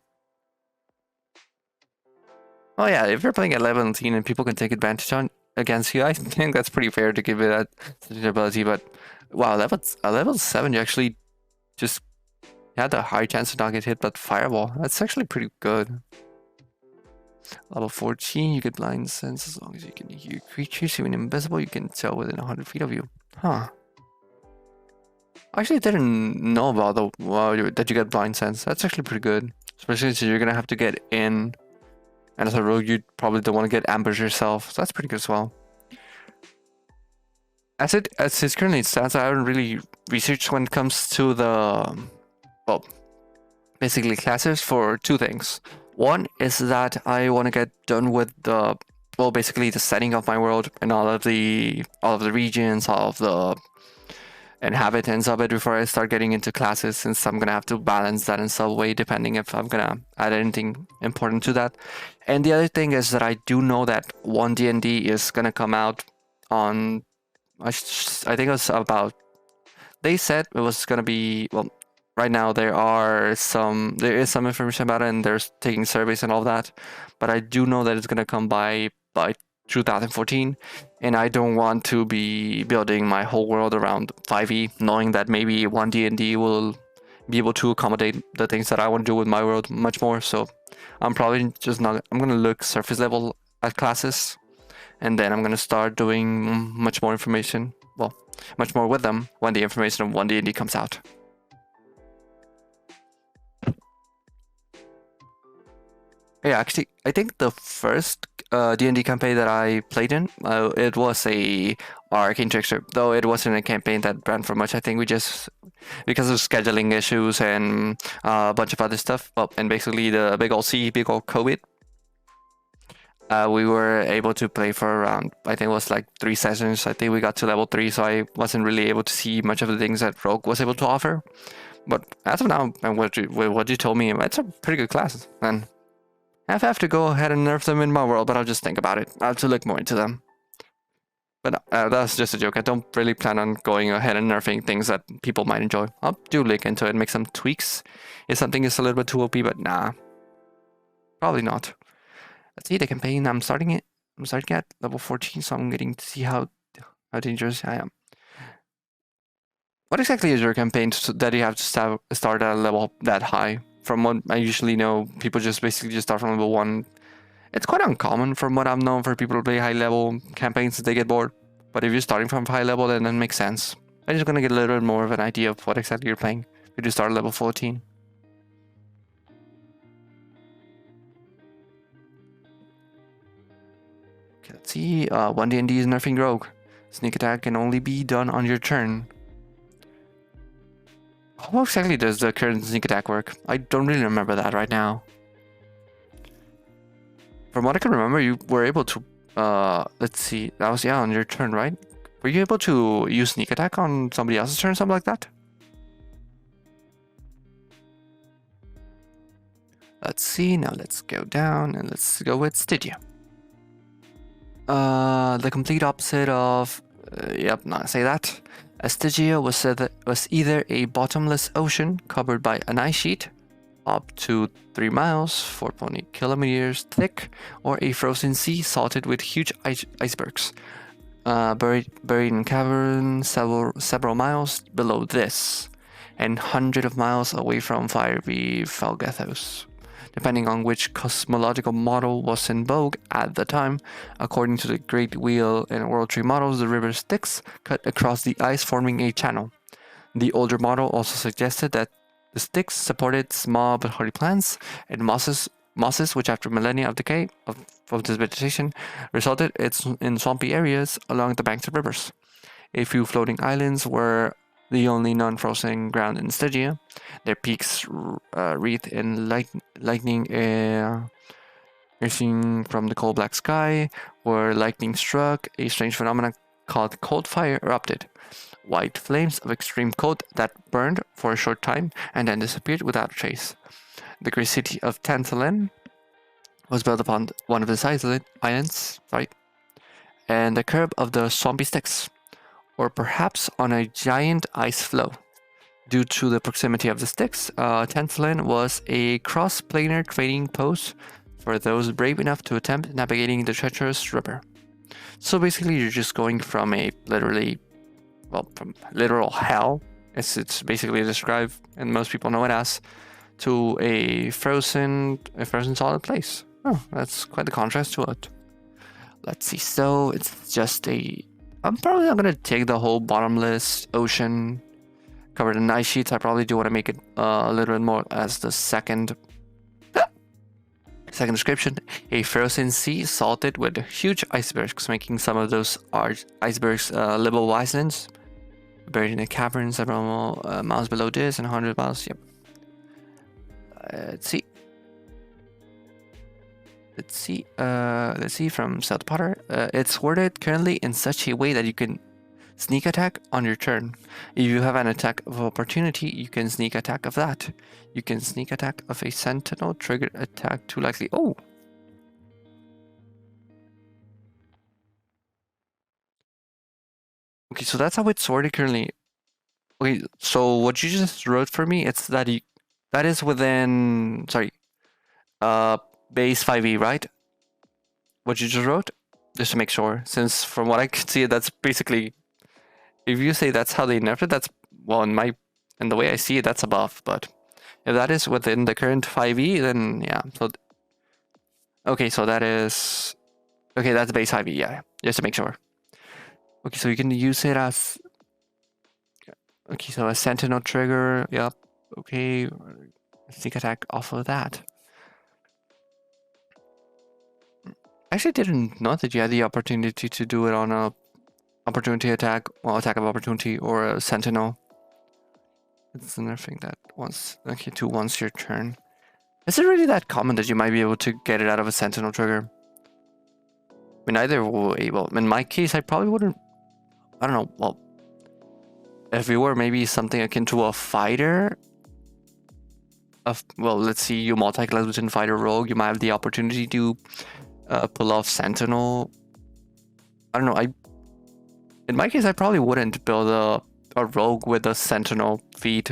Oh yeah, if you're playing at level 18 and people can take advantage on against you, I think that's pretty fair to give it that such an ability. But wow, level 7, you actually just had a high chance to not get hit by fireball. That's actually pretty good. Level 14, you get blind sense as long as you can hear creatures. Even invisible, you can tell within 100 feet of you. Huh. I actually didn't know about that you get blind sense. That's actually pretty good. Especially since you're gonna have to get in. And as a rogue, you probably don't want to get ambushed yourself. So that's pretty good as well. As it currently stands, I haven't really researched when it comes to the, well, basically classes for two things. One is that I want to get done with the, well, basically the setting of my world and all of the regions, all of the inhabitants of it before I start getting into classes, since I'm gonna have to balance that in some way depending if I'm gonna add anything important to that. And the other thing is that I do know that 1D&D is gonna come out on, I think it was about, they said it was gonna be, well, right now there is some information about it and they're taking surveys and all that, but I do know that it's gonna come by 2014, and I don't want to be building my whole world around 5e, knowing that maybe 1D&D will be able to accommodate the things that I want to do with my world much more. So I'm probably just not, I'm gonna look surface level at classes, and then I'm gonna start doing much more information, well, much more with them when the information of 1D&D comes out. Yeah, actually, I think the first D&D campaign that I played in, it was a Arcane Trickster, though it wasn't a campaign that ran for much. I think we just, because of scheduling issues and a bunch of other stuff, well, and basically the big old COVID, we were able to play for around, I think it was like 3 sessions. I think we got to level 3, so I wasn't really able to see much of the things that Rogue was able to offer. But as of now, and what you told me, it's a pretty good class, and I have to go ahead and nerf them in my world, but I'll just think about it. I have to look more into them. But that's just a joke. I don't really plan on going ahead and nerfing things that people might enjoy. I'll do look into it, make some tweaks if something is a little bit too OP, but nah. Probably not. Let's see the campaign. I'm starting at level 14, so I'm getting to see how dangerous I am. What exactly is your campaign that you have to start at a level that high? From what I usually know, people just basically just start from level 1. It's quite uncommon from what I've known for people to play high level campaigns if they get bored. But if you're starting from high level, then that makes sense. I'm just gonna get a little bit more of an idea of what exactly you're playing if you start at level 14. Okay, let's see. 1D&D is nerfing Rogue. Sneak attack can only be done on your turn. How exactly does the current sneak attack work? I don't really remember that right now. From what I can remember, you were able to, let's see, that was, yeah, on your turn, right? Were you able to use sneak attack on somebody else's turn, something like that? Let's see, now let's go down and let's go with Stygia. The complete opposite of, yep, not say that. Stygia was either a bottomless ocean covered by an ice sheet, up to 3 miles, 4.8 kilometers thick, or a frozen sea salted with huge icebergs, buried in caverns several miles below this, and hundreds of miles away from fiery Felgathos. Depending on which cosmological model was in vogue at the time. According to the Great Wheel and World Tree models, the river Styx cut across the ice, forming a channel. The older model also suggested that the Styx supported small but hardy plants and mosses, which after millennia of decay of this vegetation resulted in swampy areas along the banks of rivers. A few floating islands were the only non-frozen ground in Stygia. Their peaks wreathed in lightning issuing from the coal black sky. Where lightning struck, a strange phenomenon called cold fire erupted. White flames of extreme cold that burned for a short time and then disappeared without a trace. The great city of Tantalin was built upon one of the islands, and the curb of the swampy Styx. or perhaps on a giant ice floe. Due to the proximity of the Styx, Tenslin was a cross-planar trading post for those brave enough to attempt navigating the treacherous river. So basically, you're just going from a from literal hell, as it's basically described, and most people know it as, to a frozen solid place. Oh, that's quite the contrast to it. Let's see. So it's just I'm probably not gonna take the whole bottomless ocean covered in ice sheets. I probably do want to make it a little bit more as the second description. A frozen sea salted with huge icebergs, making some of those icebergs livable islands buried in a cavern several miles below this and 100 miles. Yep. Let's see from South Potter. It's worded currently in such a way that you can sneak attack on your turn. If you have an attack of opportunity, you can sneak attack of that. You can sneak attack of a sentinel triggered attack too likely. Oh. Okay, so that's how it's worded currently. Okay, so what you just wrote for me, it's that that is within base 5e, right? What you just wrote? Just to make sure, since from what I can see, that's basically, if you say that's how they nerfed it, that's, well, in the way I see it, that's above, but if that is within the current 5e, then yeah, so, okay, so that is, okay, that's base 5e, yeah, just to make sure. Okay, so you can use it as, okay, so a sentinel trigger, yep, okay, sneak attack off of that. I actually didn't know that you had the opportunity to do it on a opportunity attack, well, attack of opportunity, or a sentinel. It's another thing that once your turn. Is it really that common that you might be able to get it out of a sentinel trigger? I mean, either way, well, in my case, I probably wouldn't, I don't know, well, if we were maybe something akin to a fighter, well, let's see, you multi-class within fighter rogue, you might have the opportunity to pull off sentinel. I don't know, in my case, I probably wouldn't build a rogue with a sentinel feat.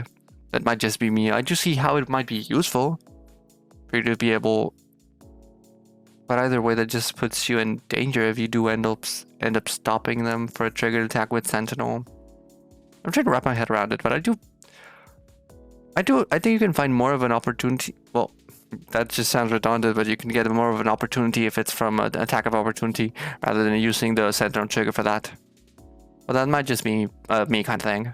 That might just be me. I just see how it might be useful for you to be able, but either way, that just puts you in danger if you do end up stopping them for a triggered attack with sentinel. I'm trying to wrap my head around it, but I think you can find more of an opportunity. Well, that just sounds redundant, but you can get more of an opportunity if it's from an attack of opportunity rather than using the sentinel trigger for that. Well, that might just be me kind of thing.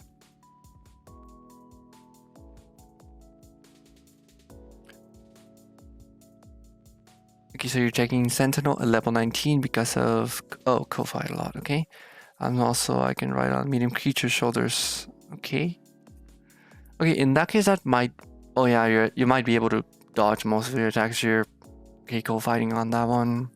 Okay, so you're taking Sentinel at level 19 because of, oh, co-fight a lot, okay. And also I can ride on medium creature shoulders, okay. Okay, in that case that might, oh yeah, you might be able to dodge most of your attacks here. Okay, co-fighting on that one.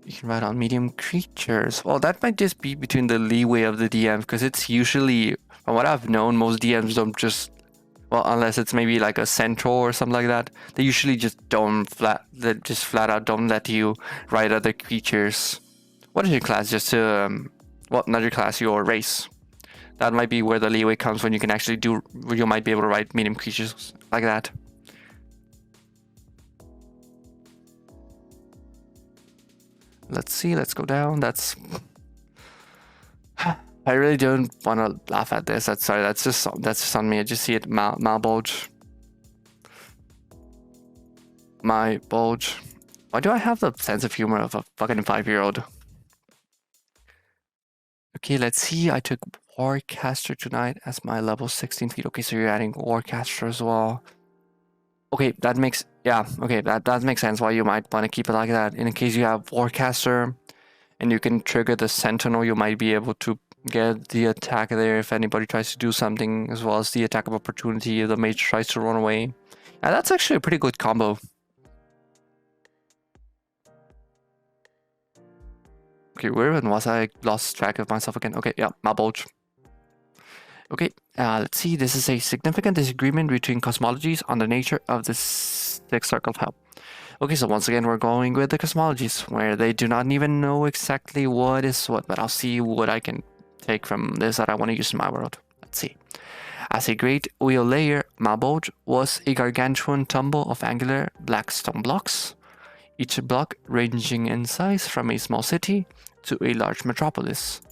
You can ride on medium creatures. Well, that might just be between the leeway of the DM, because it's usually, from what I've known, most DMs don't just, well, unless it's maybe like a centaur or something like that, they usually just flat out don't let you ride other creatures. What is your class? Just well, not your class, your race. That might be where the leeway comes, when you can actually where you might be able to ride medium creatures like that. Let's see, let's go down. That's, I really don't want to laugh at this. That's just on me. I just see it bulge. My bulge. Why do I have the sense of humor of a fucking 5-year-old? Okay, let's see. I took Warcaster tonight as my level 16 feat. Okay, so you're adding Warcaster as well. Okay, that makes, yeah, okay, that makes sense why you might want to keep it like that. In case you have Warcaster and you can trigger the Sentinel, you might be able to get the attack there if anybody tries to do something, as well as the attack of opportunity if the mage tries to run away. And that's actually a pretty good combo. Okay, where was I? Lost track of myself again. Okay, yeah, my bulge. Okay, let's see. This is a significant disagreement between cosmologies on the nature of the sixth circle of hell. Okay, so once again, we're going with the cosmologies, where they do not even know exactly what is what, but I'll see what I can take from this that I want to use in my world. Let's see. As a great wheel layer, Maboj was a gargantuan tumble of angular black stone blocks, each block ranging in size from a small city to a large metropolis,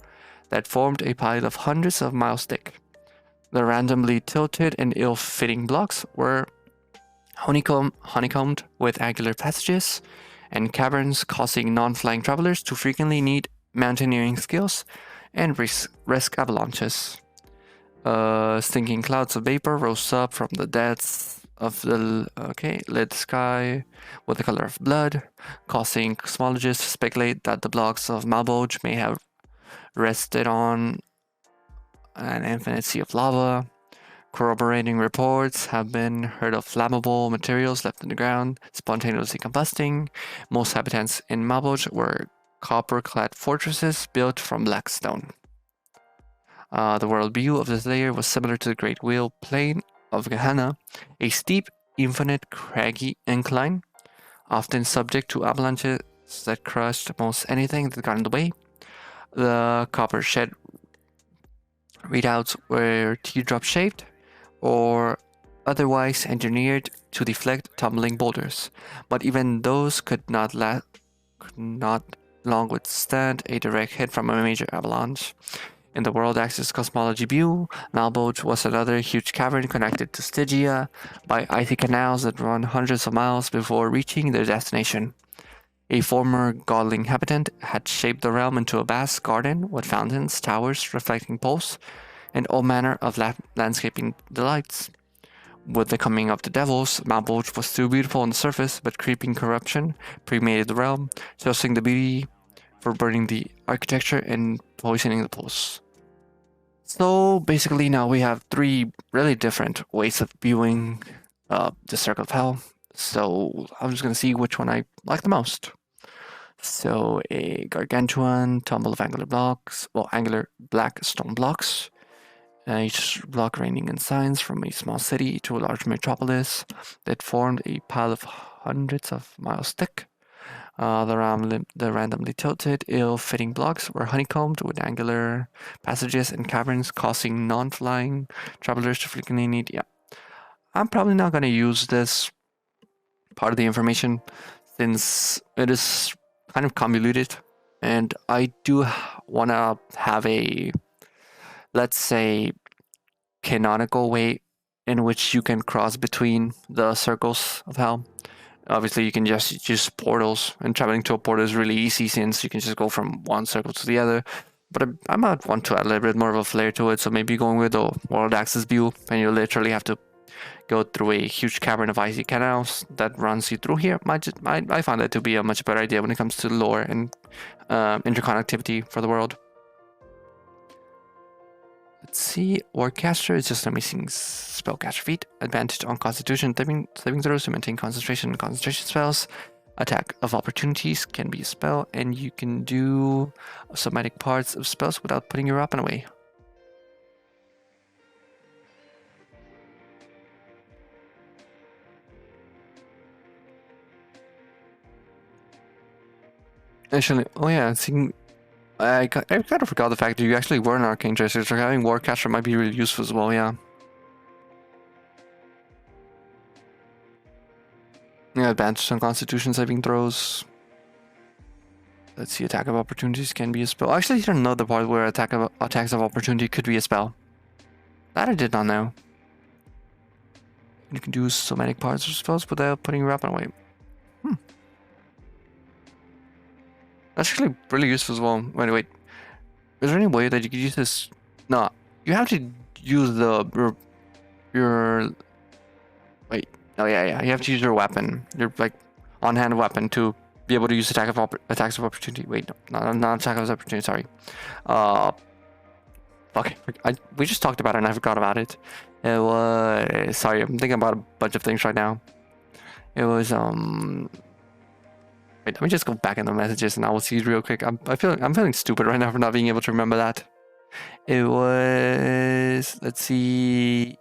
that formed a pile of hundreds of miles thick. The randomly tilted and ill-fitting blocks were honeycombed with angular passages and caverns, causing non-flying travelers to frequently need mountaineering skills and risk avalanches. Stinking clouds of vapor rose up from the depths of the lit sky with the color of blood, causing cosmologists to speculate that the blocks of Malboj may have rested on an infinite sea of lava. Corroborating reports have been heard of flammable materials left in the ground, spontaneously combusting. Most habitats in Malboj were copper-clad fortresses built from black stone. The world view of this layer was similar to the Great Wheel Plain of Gehenna, a steep, infinite, craggy incline, often subject to avalanches that crushed most anything that got in the way. The copper shed readouts were teardrop-shaped, or otherwise engineered to deflect tumbling boulders, but even those could not long withstand a direct hit from a major avalanche. In the world axis cosmology view, Malboj was another huge cavern connected to Stygia by icy canals that run hundreds of miles before reaching their destination. A former godling inhabitant had shaped the realm into a vast garden with fountains, towers, reflecting pools, and all manner of landscaping delights. With the coming of the devils, Malboj was still beautiful on the surface, but creeping corruption permeated the realm, tossing the beauty for burning the architecture and poisoning the pools. So basically now we have three really different ways of viewing the Circle of Hell. So I'm just going to see which one I like the most. So a gargantuan tumble of angular blocks, angular black stone blocks, each block ranging in size from a small city to a large metropolis that formed a pile of hundreds of miles thick. The randomly tilted, ill-fitting blocks were honeycombed with angular passages and caverns, causing non-flying travelers to frequently need. Yeah, I'm probably not going to use this part of the information since it is kind of convoluted, and I do want to have a, let's say, canonical way in which you can cross between the circles of hell. Obviously, you can just use portals, and traveling to a portal is really easy since you can just go from one circle to the other. But I might want to add a little bit more of a flair to it, so maybe going with the world axis view, and you literally have to go through a huge cavern of icy canals that runs you through here. I find that to be a much better idea when it comes to lore and interconnectivity for the world. Let's see, Warcaster is just an amazing spellcaster feat. Advantage on Constitution saving throws to maintain concentration and concentration spells. Attack of Opportunities can be a spell, and you can do somatic parts of spells without putting your weapon away. Actually, oh yeah, seeing I kind of forgot the fact that you actually were an Arcane Tracer, so having Warcaster might be really useful as well, yeah. Yeah, advantage on Constitution saving throws. Let's see, Attack of Opportunities can be a spell. Actually, I don't know the part where Attacks of Opportunity could be a spell. That I did not know. You can do somatic parts of spells without putting your weapon away. That's actually really useful as well. Wait. Is there any way that you could use this? No, you have to use your wait. Oh yeah. You have to use your weapon, your like on-hand weapon to be able to use attacks of opportunity. Wait, no, not attack of opportunity. Sorry. Okay, we just talked about it and I forgot about it. It was sorry. I'm thinking about a bunch of things right now. It was Wait, let me just go back in the messages and I will see it real quick. I'm feeling stupid right now for not being able to remember that. It was, let's see,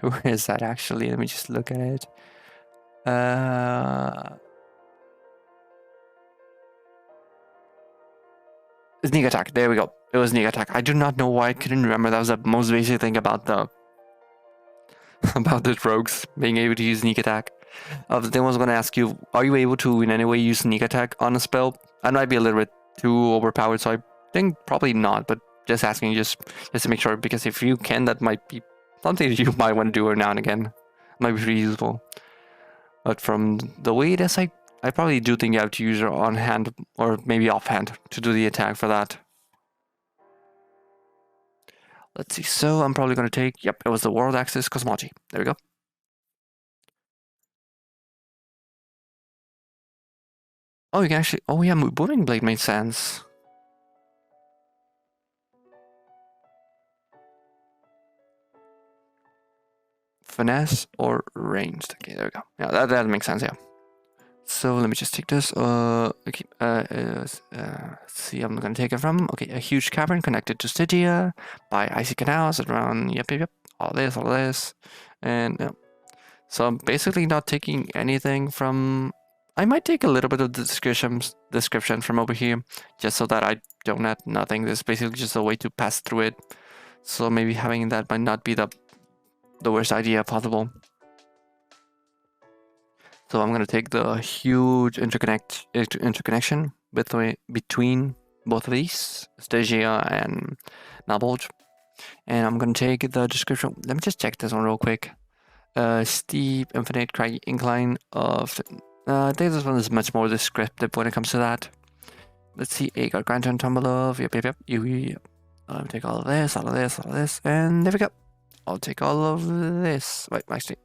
where is that actually? Let me just look at it. Sneak attack. There we go. It was sneak attack. I do not know why I couldn't remember. That was the most basic thing about the about the rogues being able to use sneak attack. The thing I was going to ask you: are you able to in any way use sneak attack on a spell? That might be a little bit too overpowered, so I think probably not. But just asking, just to make sure, because if you can, that might be something you might want to do every now and again. Might be pretty useful. But from the way it is, I probably do think you have to use your on hand or maybe offhand to do the attack for that. Let's see. So I'm probably going to take, yep, it was the World Axis Cosmology. There we go. Oh, you can actually, oh yeah, Booming Blade made sense. Finesse or ranged. Okay, there we go. Yeah, that makes sense, yeah. So let me just take this. Okay, let's see, I'm gonna take it from. Okay, a huge cavern connected to Stygia by icy canals around. Yep. All this, and yeah. So I'm basically not taking anything from. I might take a little bit of the description from over here, just so that I don't add nothing. This is basically just a way to pass through it. So maybe having that might not be the worst idea possible. So I'm gonna take the huge interconnection between both of these, Stygia and Nabolj. And I'm gonna take the description. Let me just check this one real quick. Steep, infinite, craggy incline of. I think this one is much more descriptive when it comes to that. Let's see, a gargantuan tumble of. Yep. I'll take all of this, and there we go. I'll take all of this. Wait, actually,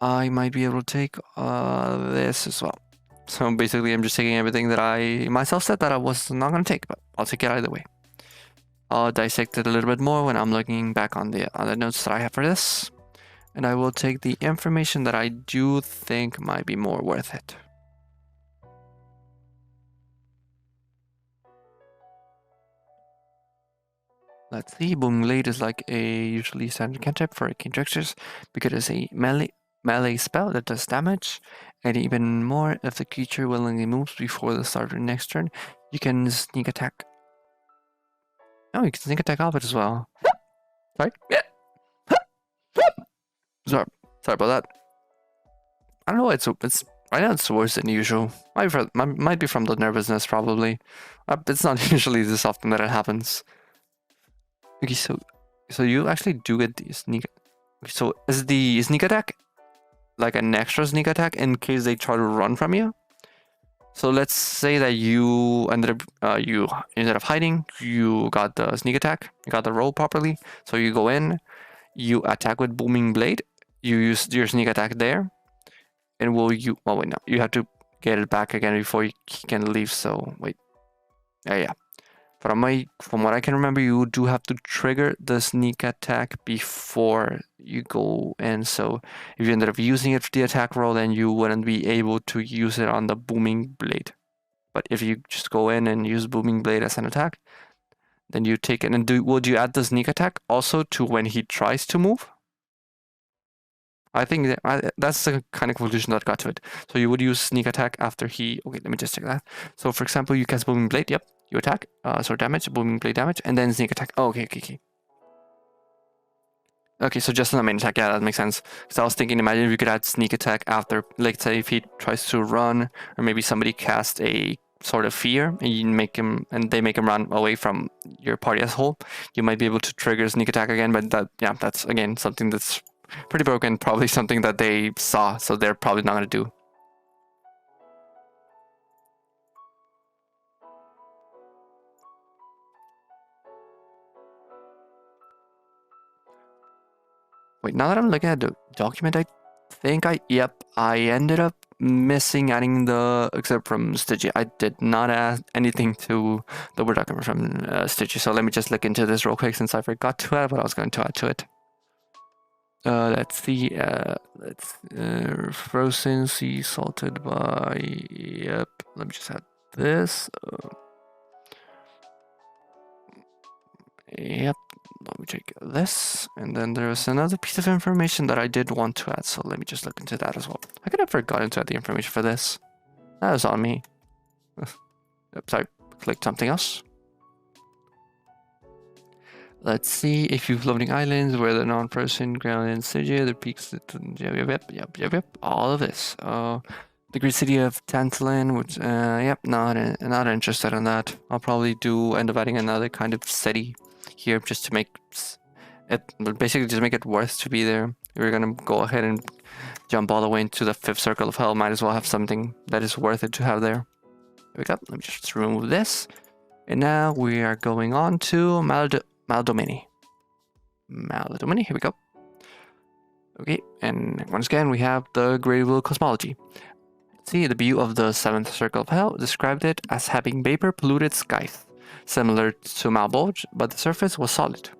I might be able to take this as well. So basically, I'm just taking everything that I myself said that I was not going to take, but I'll take it either way. I'll dissect it a little bit more when I'm looking back on the other notes that I have for this. And I will take the information that I do think might be more worth it. Let's see, Booming Blade is like a usually standard cantrip for arcane tricksters because it's a melee spell that does damage, and even more if the creature willingly moves before the start of your next turn, you can sneak attack. Oh, you can sneak attack off it as well. Sorry? Sorry about that. I don't know, it's right now it's worse than usual. Might be from the nervousness, probably. It's not usually this often that it happens. Okay, so you actually do get the sneak. So is the sneak attack like an extra sneak attack in case they try to run from you? So let's say that you ended up hiding, you got the sneak attack, you got the roll properly. So you go in, you attack with Booming Blade, you use your sneak attack there, and well wait, no, you have to get it back again before you can leave. So wait, yeah. From what I can remember, you do have to trigger the sneak attack before you go in. So if you ended up using it for the attack roll, then you wouldn't be able to use it on the Booming Blade. But if you just go in and use Booming Blade as an attack, then you take it. And would you add the sneak attack also to when he tries to move? I think that's the kind of conclusion that got to it. So you would use sneak attack after he. Okay, let me just check that. So for example, you cast Booming Blade. Yep. You attack, so damage, Booming Blade damage, and then sneak attack. Oh, okay. Okay, so just on the main attack, yeah, that makes sense. Because I was thinking, imagine if you could add sneak attack after, like, say, if he tries to run, or maybe somebody cast a sort of fear, and you make him, and they make him run away from your party as a whole. You might be able to trigger sneak attack again, but that's again something that's pretty broken. Probably something that they saw, so they're probably not gonna do. Wait, now that I'm looking at the document, I think I ended up missing adding the, except from Stygia. I did not add anything to the Word document from Stygia. So let me just look into this real quick since I forgot to add what I was going to add to it. Let's see, frozen, sea salted by, yep, let me just add this. Yep, me take this. And then there's another piece of information that I did want to add. So let me just look into that as well. I could have forgotten to add the information for this. That was on me. Oops, I clicked something else. Let's see if you've floating islands where the non-person ground in Syria, the peaks, yep, all of this. The great city of Tantalin, which, yep, not interested in that. I'll probably end up adding another kind of city here just to make it, basically just make it worth to be there. We're gonna go ahead and jump all the way into the 5th circle of hell. Might as well have something that is worth it to have there. There we go. Let me just remove this. And now we are going on to Maldomini, here we go. Okay, and once again, we have the Great Wheel Cosmology. See, the view of the 7th circle of hell described it as having vapor-polluted skies, similar to Malbolge, but the surface was solid.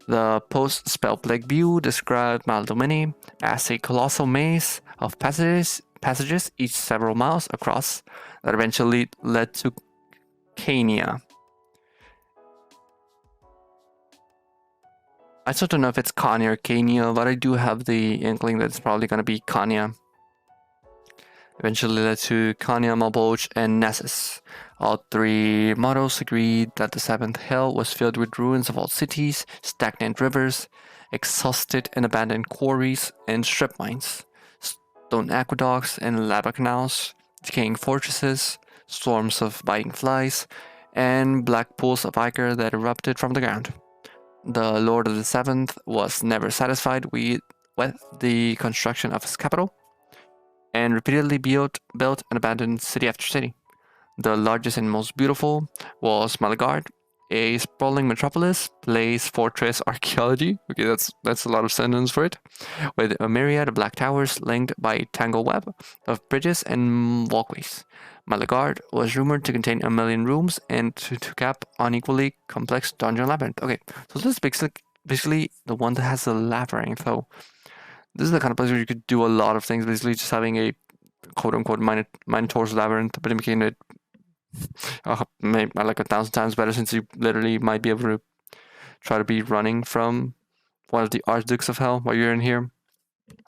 The post-spell plague view described Maldomini as a colossal maze of passages each several miles across that eventually led to Cania. I still don't know if it's Cania or Cania, but I do have the inkling that it's probably going to be Cania. Eventually led to Cania, Malbolge, and Nessus. All 3 models agreed that the 7th hell was filled with ruins of old cities, stagnant rivers, exhausted and abandoned quarries and strip mines, stone aqueducts and lava canals, decaying fortresses, swarms of biting flies, and black pools of ichor that erupted from the ground. The Lord of the 7th was never satisfied with the construction of his capital, and repeatedly built and abandoned city after city. The largest and most beautiful was Malagard, a sprawling metropolis, place, fortress, archaeology. Okay, that's a lot of sentence for it. With a myriad of black towers linked by a tangled web of bridges and walkways. Malagard was rumored to contain 1 million rooms and to cap unequally complex dungeon labyrinth. Okay, so this is basically the one that has the labyrinth. So this is the kind of place where you could do a lot of things, basically just having a quote-unquote Minotaur's labyrinth, but making it maybe like 1,000 times better, since you literally might be able to try to be running from one of the Archdukes of Hell while you're in here.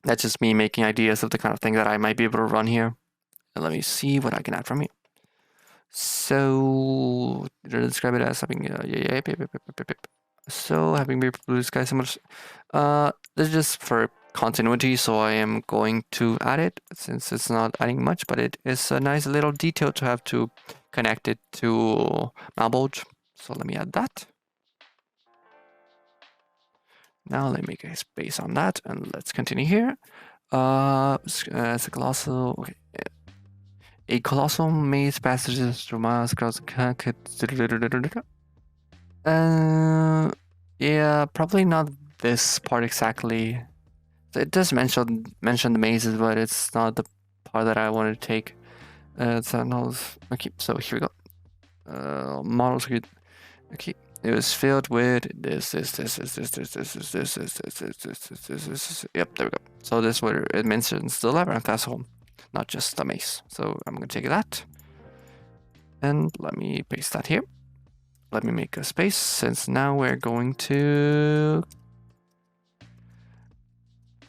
That's just me making ideas of the kind of thing that I might be able to run here. And let me see what I can add from here. So, did I describe it as having so having blue sky symbols. This is just for continuity, so I am going to add it since it's not adding much, but it is a nice little detail to have to connect it to Malbolge. So let me add that. Now let me make a space on that, and let's continue here. It's a colossal. Okay. A colossal maze passages through miles across the yeah, probably not this part exactly. It does mention the mazes, but it's not the part that I wanted to take. Okay, so here we go. Models. Okay, it was filled with this. Yep, there we go. So this is where it mentions the labyrinth as a whole, not just the maze. So I'm gonna take that, and let me paste that here. Let me make a space, since now we're going to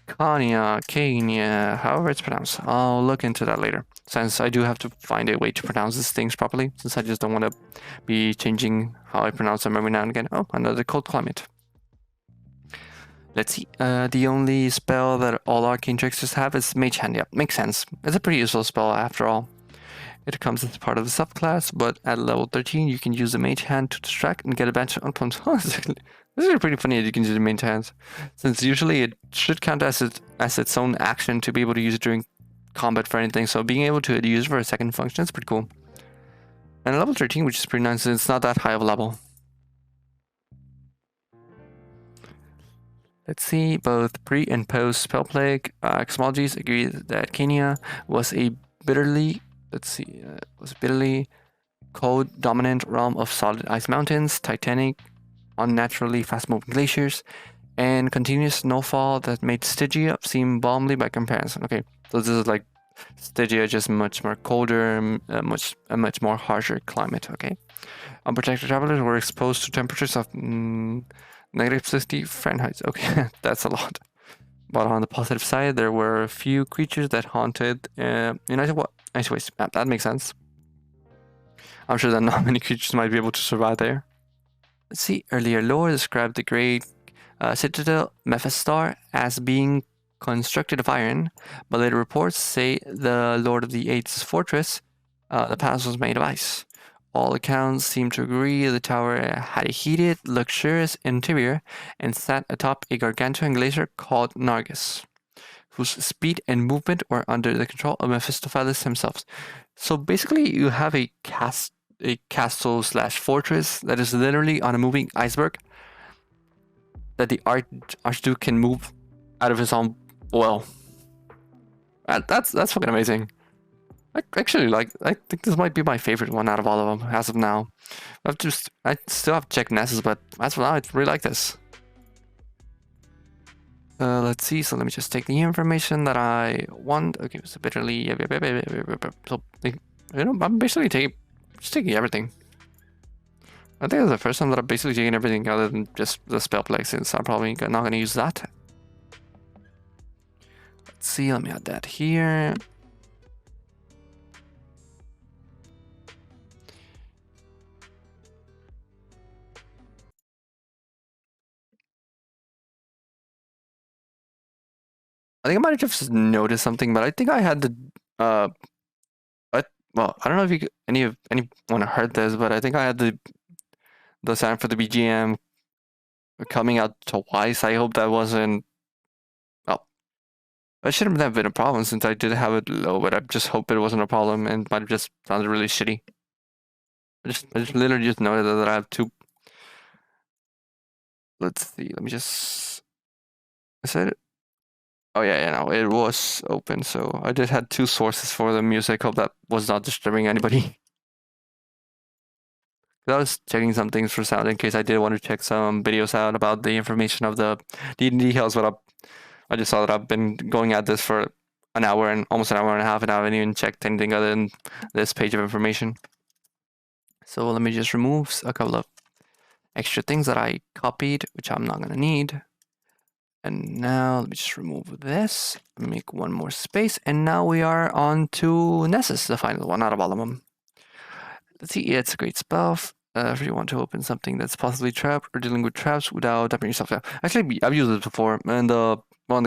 Cania, however it's pronounced. I'll look into that later, since I do have to find a way to pronounce these things properly, since I just don't want to be changing how I pronounce them every now and again. Oh, another cold climate. Let's see. The only spell that all arcane tricksters have is Mage Hand. Yeah, makes sense. It's a pretty useful spell after all. It comes as part of the subclass, but at level 13 you can use the Mage Hand to distract and get advantage on opponents. This is pretty funny that you can use the Mage Hands, since usually it should count as its own action to be able to use it during combat for anything. So being able to use it for a second function is pretty cool. And at level 13, which is pretty nice, it's not that high of a level. Let's see, both pre and post spell plague cosmologies agree that Cania was a bitterly cold dominant realm of solid ice mountains, titanic, unnaturally fast-moving glaciers, and continuous snowfall that made Stygia seem balmy by comparison. Okay, so this is like Stygia, just much more colder, a much more harsher climate. Okay, unprotected travelers were exposed to temperatures of Negative 60 Fahrenheit. Okay, that's a lot. But on the positive side, there were a few creatures that haunted United Ways. That makes sense. I'm sure that not many creatures might be able to survive there. Let's see. Earlier lore described the great citadel Mephistar as being constructed of iron, but later reports say the Lord of the Eight's fortress, the palace, was made of ice. All accounts seem to agree the tower had a heated, luxurious interior and sat atop a gargantuan glacier called Nargis, whose speed and movement were under the control of Mephistopheles himself. So basically, you have a castle slash fortress that is literally on a moving iceberg that the Archduke can move out of his own well. That's fucking amazing. Actually, I think this might be my favorite one out of all of them as of now. I still have to check Nessus, but as of now, I really like this. Let's see. So let me just take the information that I want. Okay, so bitterly. So I'm basically taking everything. I think it's the first time that I'm basically taking everything other than just the spell play, since I'm probably not going to use that. Let's see. Let me add that here. I think I might have just noticed something, but I think I had the well, I don't know if anyone heard this, but I think I had the sound for the BGM coming out twice. I hope that wasn't. Well, that shouldn't have been a problem since I did have it low, but I just hope it wasn't a problem and might have just sounded really shitty. I just literally just noted that I have two. Let's see. Let me just. I said it. Oh yeah, no, it was open, so I just had two sources for the music. Hope that was not disturbing anybody. I was checking some things for sound in case I did want to check some videos out about the information of the details, but I just saw that I've been going at this for an hour and almost an hour and a half, and I haven't even checked anything other than this page of information. So let me just remove a couple of extra things that I copied, which I'm not going to need. And now let me just remove this, make one more space, and now we are on to Nessus, the final one out of all of them. Let's see, it's a great spell. If you want to open something that's possibly trapped or dealing with traps without dumping yourself out. Actually, I've used this before. In the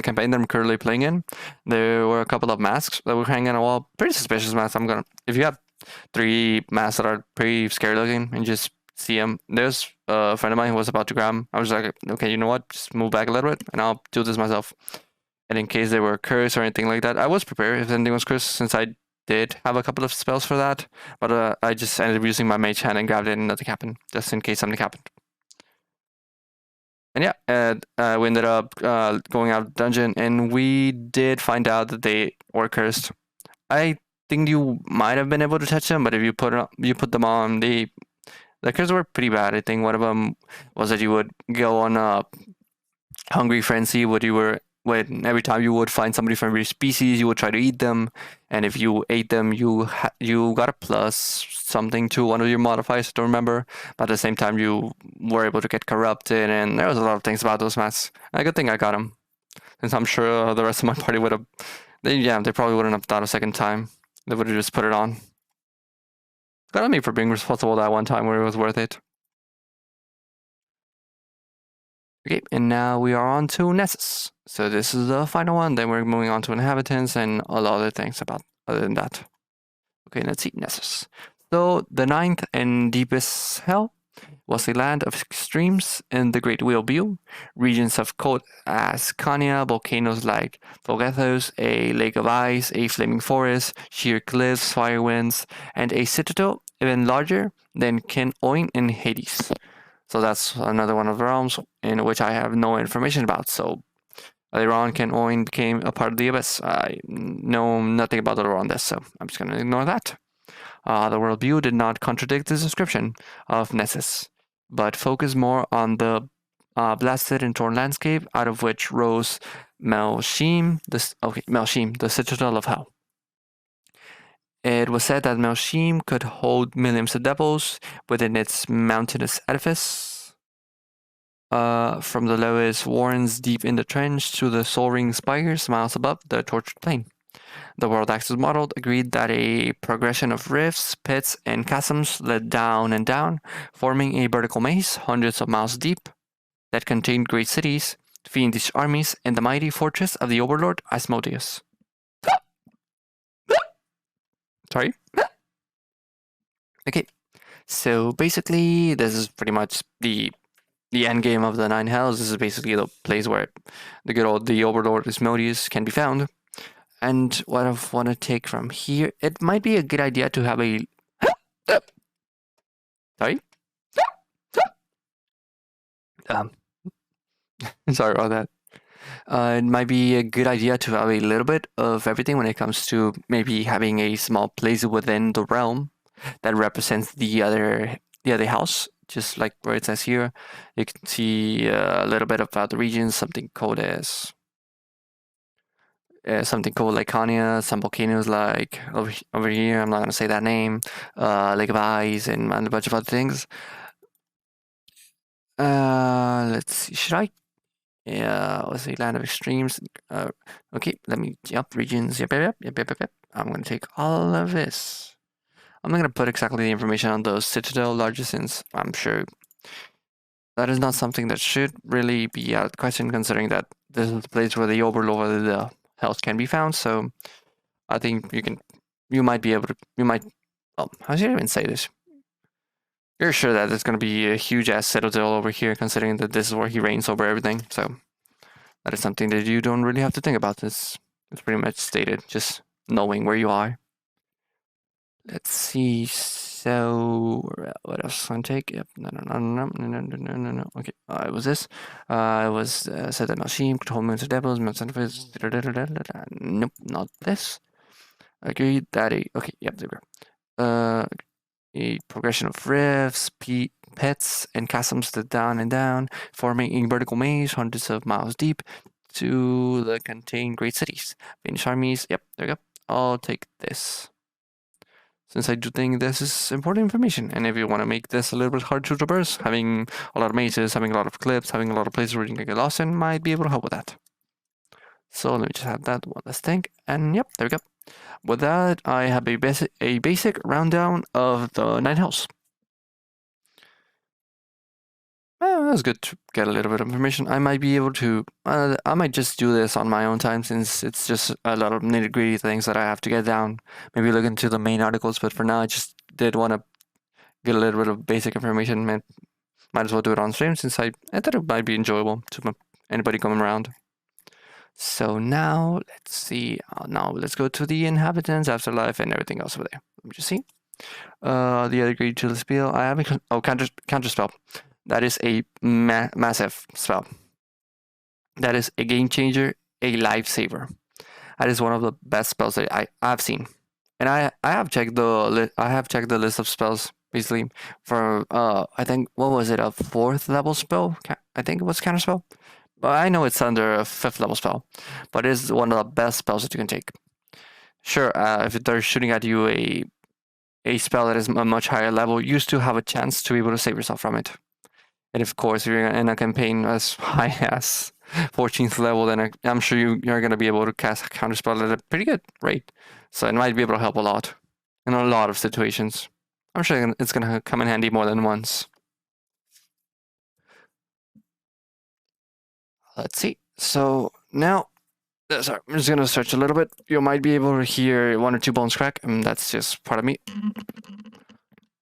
campaign that I'm currently playing in, there were a couple of masks that were hanging on a wall. Pretty suspicious masks. If you have 3 masks that are pretty scary looking and just see them. There's a friend of mine who was about to grab them. I was like, okay, you know what? Just move back a little bit and I'll do this myself. And in case they were cursed or anything like that, I was prepared if anything was cursed, since I did have a couple of spells for that, but I just ended up using my mage hand and grabbed it and nothing happened, just in case something happened. And yeah, we ended up going out of the dungeon, and we did find out that they were cursed. I think you might have been able to touch them, but if you put them on, the curses were pretty bad. I think one of them was that you would go on a hungry frenzy, when every time you would find somebody from your species, you would try to eat them, and if you ate them, you got a plus something to one of your modifiers. I don't remember, but at the same time, you were able to get corrupted, and there was a lot of things about those masks. A good thing I got them, since I'm sure the rest of my party would have. They probably wouldn't have thought a second time. They would have just put it on. Got on me for being responsible that one time where it was worth it. Okay, and now we are on to Nessus. So this is the final one. Then we're moving on to inhabitants and all other things other than that. Okay, let's see Nessus. So the ninth and deepest hell was a land of extremes in the Great Wheel View. Regions of cold as Kanya, volcanoes like Vogethos, a lake of ice, a flaming forest, sheer cliffs, fire winds, and a citadel even larger than Ken Oin in Hades. So that's another one of the realms in which I have no information about. So later on, Ken Oin became a part of the Abyss. I know nothing about the lore on this, so I'm just going to ignore that. The worldview did not contradict the description of Nessus, but focused more on the blasted and torn landscape out of which rose Melshim, the citadel of hell. It was said that Melshim could hold millions of devils within its mountainous edifice. from the lowest warrens deep in the trench to the soaring spires miles above the tortured plain. The world axis model agreed that a progression of rifts, pits, and chasms led down and down, forming a vertical maze hundreds of miles deep that contained great cities, fiendish armies, and the mighty fortress of the overlord Asmodeus. Sorry? Okay, so basically, this is pretty much the end game of the Nine Hells. This is basically the place where the overlord Asmodeus can be found. And what I want to take from here, it might be a good idea to have a... Sorry? Sorry about that. It might be a good idea to have a little bit of everything when it comes to maybe having a small place within the realm that represents the other house. Just like where it says here, you can see a little bit about the region, something called Laconia, some volcanoes like over here. I'm not gonna say that name. Lake of Ice and a bunch of other things. Let's see. Should I? Yeah, let's see. Land of Extremes. Okay, let me jump regions. Yep. I'm gonna take all of this. I'm not gonna put exactly the information on the citadel largest, since I'm sure that is not something that should really be out of question, considering that this is the place where the overlord of the health can be found. So I think you might be able to, well, how should I even say this? You're sure that there's going to be a huge ass citadel over here, considering that this is where he reigns over everything. So that is something that you don't really have to think about. It's pretty much stated, just knowing where you are. Let's see. So what else can I take? Yep. No. Okay. It was this. It was said that machine control moons of devils, nope, not this. Agreed that okay. Yep. There we go. A progression of rifts, pits, and chasms that down and down, forming a vertical maze hundreds of miles deep to the contain great cities. Finnish armies. Yep. There we go. I'll take this, since I do think this is important information. And if you want to make this a little bit hard to traverse, having a lot of mazes, having a lot of cliffs, having a lot of places where you can get lost in might be able to help with that. So let me just have that one last thing. And yep, there we go. With that, I have a basic rundown of the Nine Hells. Well, that's good to get a little bit of information. I might be able to, I might just do this on my own time, since it's just a lot of nitty gritty things that I have to get down. Maybe look into the main articles, but for now, I just did want to get a little bit of basic information. Might as well do it on stream, since I thought it might be enjoyable to anybody coming around. So now, let's see. Now let's go to the inhabitants, afterlife, and everything else over there. Let me just see. The other grade to the spell, I have a counter spell. That is a massive spell. That is a game changer, a lifesaver. That is one of the best spells that I've seen. And I have checked the list of spells basically for I think, what was it, a 4th level spell? I think it was counter spell. But I know it's under a 5th level spell. But it is one of the best spells that you can take. Sure, if they're shooting at you a spell that is a much higher level, you still have a chance to be able to save yourself from it. And of course, if you're in a campaign as high as 14th level, then I'm sure you're going to be able to cast a counterspell at a pretty good rate. So it might be able to help a lot in a lot of situations. I'm sure it's going to come in handy more than once. Let's see. So now, sorry, I'm just going to search a little bit. You might be able to hear 1 or 2 bones crack, and that's just part of me.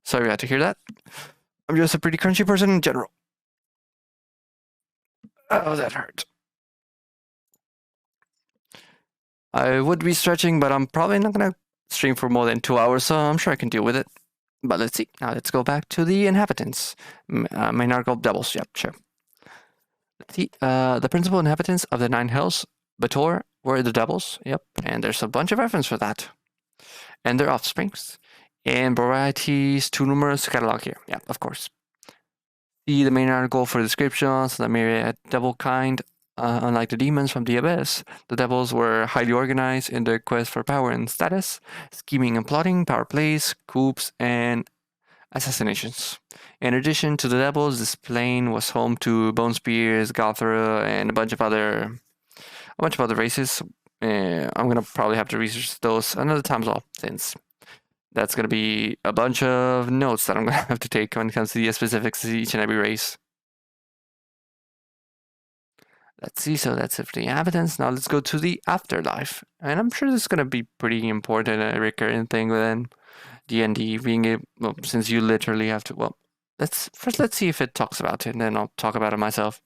Sorry you had to hear that. I'm just a pretty crunchy person in general. Oh, that hurt. I would be stretching, but I'm probably not going to stream for more than 2 hours, so I'm sure I can deal with it. But let's see. Now let's go back to the inhabitants. Maynargal devils. Yep, sure. Let's see. The principal inhabitants of the Nine Hells, Bator, were the devils. Yep, and there's a bunch of reference for that. And their offsprings. And varieties too numerous to catalog here. Yeah, of course. See the main article for descriptions. The myriad devil kind. Unlike the demons from the abyss, the devils were highly organized in their quest for power and status, scheming and plotting, power plays, coups, and assassinations. In addition to the devils, this plane was home to bone spears, Gothra, and a bunch of other races. I'm gonna probably have to research those another time as well, since that's gonna be a bunch of notes that I'm gonna have to take when it comes to the specifics of each and every race. Let's see, so that's it for the inhabitants. Now let's go to the afterlife. And I'm sure this is gonna be pretty important and a recurring thing within D&D, being able, well, since you literally have to, well, let's see if it talks about it, and then I'll talk about it myself.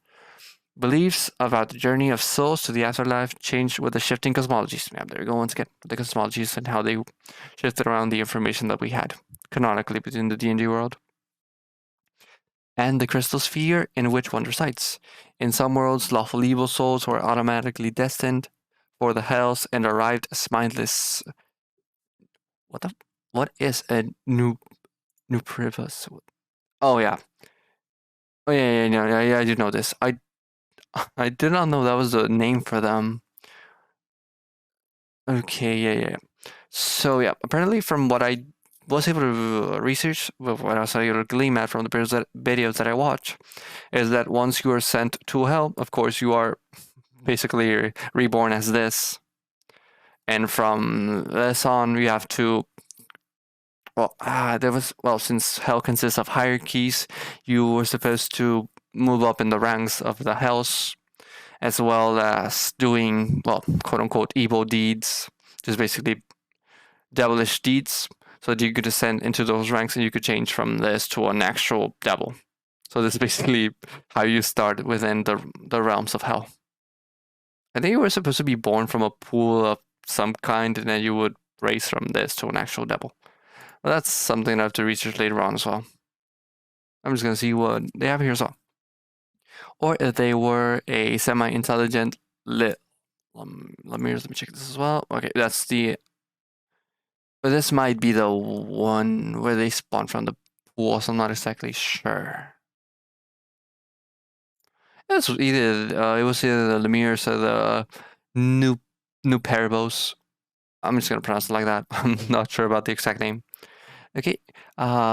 Beliefs about the journey of souls to the afterlife changed with the shifting cosmologies. Yeah, there we go once again. The cosmologies and how they shifted around the information that we had canonically within the D&D world. And the crystal sphere in which one resides. In some worlds, lawful evil souls were automatically destined for the hells and arrived as mindless. What is a new privus? Oh yeah. Oh yeah, I do know this. I did not know that was the name for them. Okay, yeah. So yeah, apparently from what I was able to research, what I was able to glean at from the videos that I watch, is that once you are sent to hell, of course you are basically reborn as this, and from this on you have to. Since hell consists of hierarchies, you were supposed to move up in the ranks of the hells, as well as doing, well, quote unquote, evil deeds, just basically devilish deeds, so that you could ascend into those ranks and you could change from this to an actual devil. So this is basically how you start within the realms of hell. I think you were supposed to be born from a pool of some kind, and then you would raise from this to an actual devil. But that's something I have to research later on as well. I'm just gonna see what they have here as well. Or if they were a semi-intelligent let me check this as well. Okay, that's the. But this might be the one where they spawn from the pool, so I'm not exactly sure. It was either the Lemirs or the New Parabos. I'm just gonna pronounce it like that. I'm not sure about the exact name. Okay.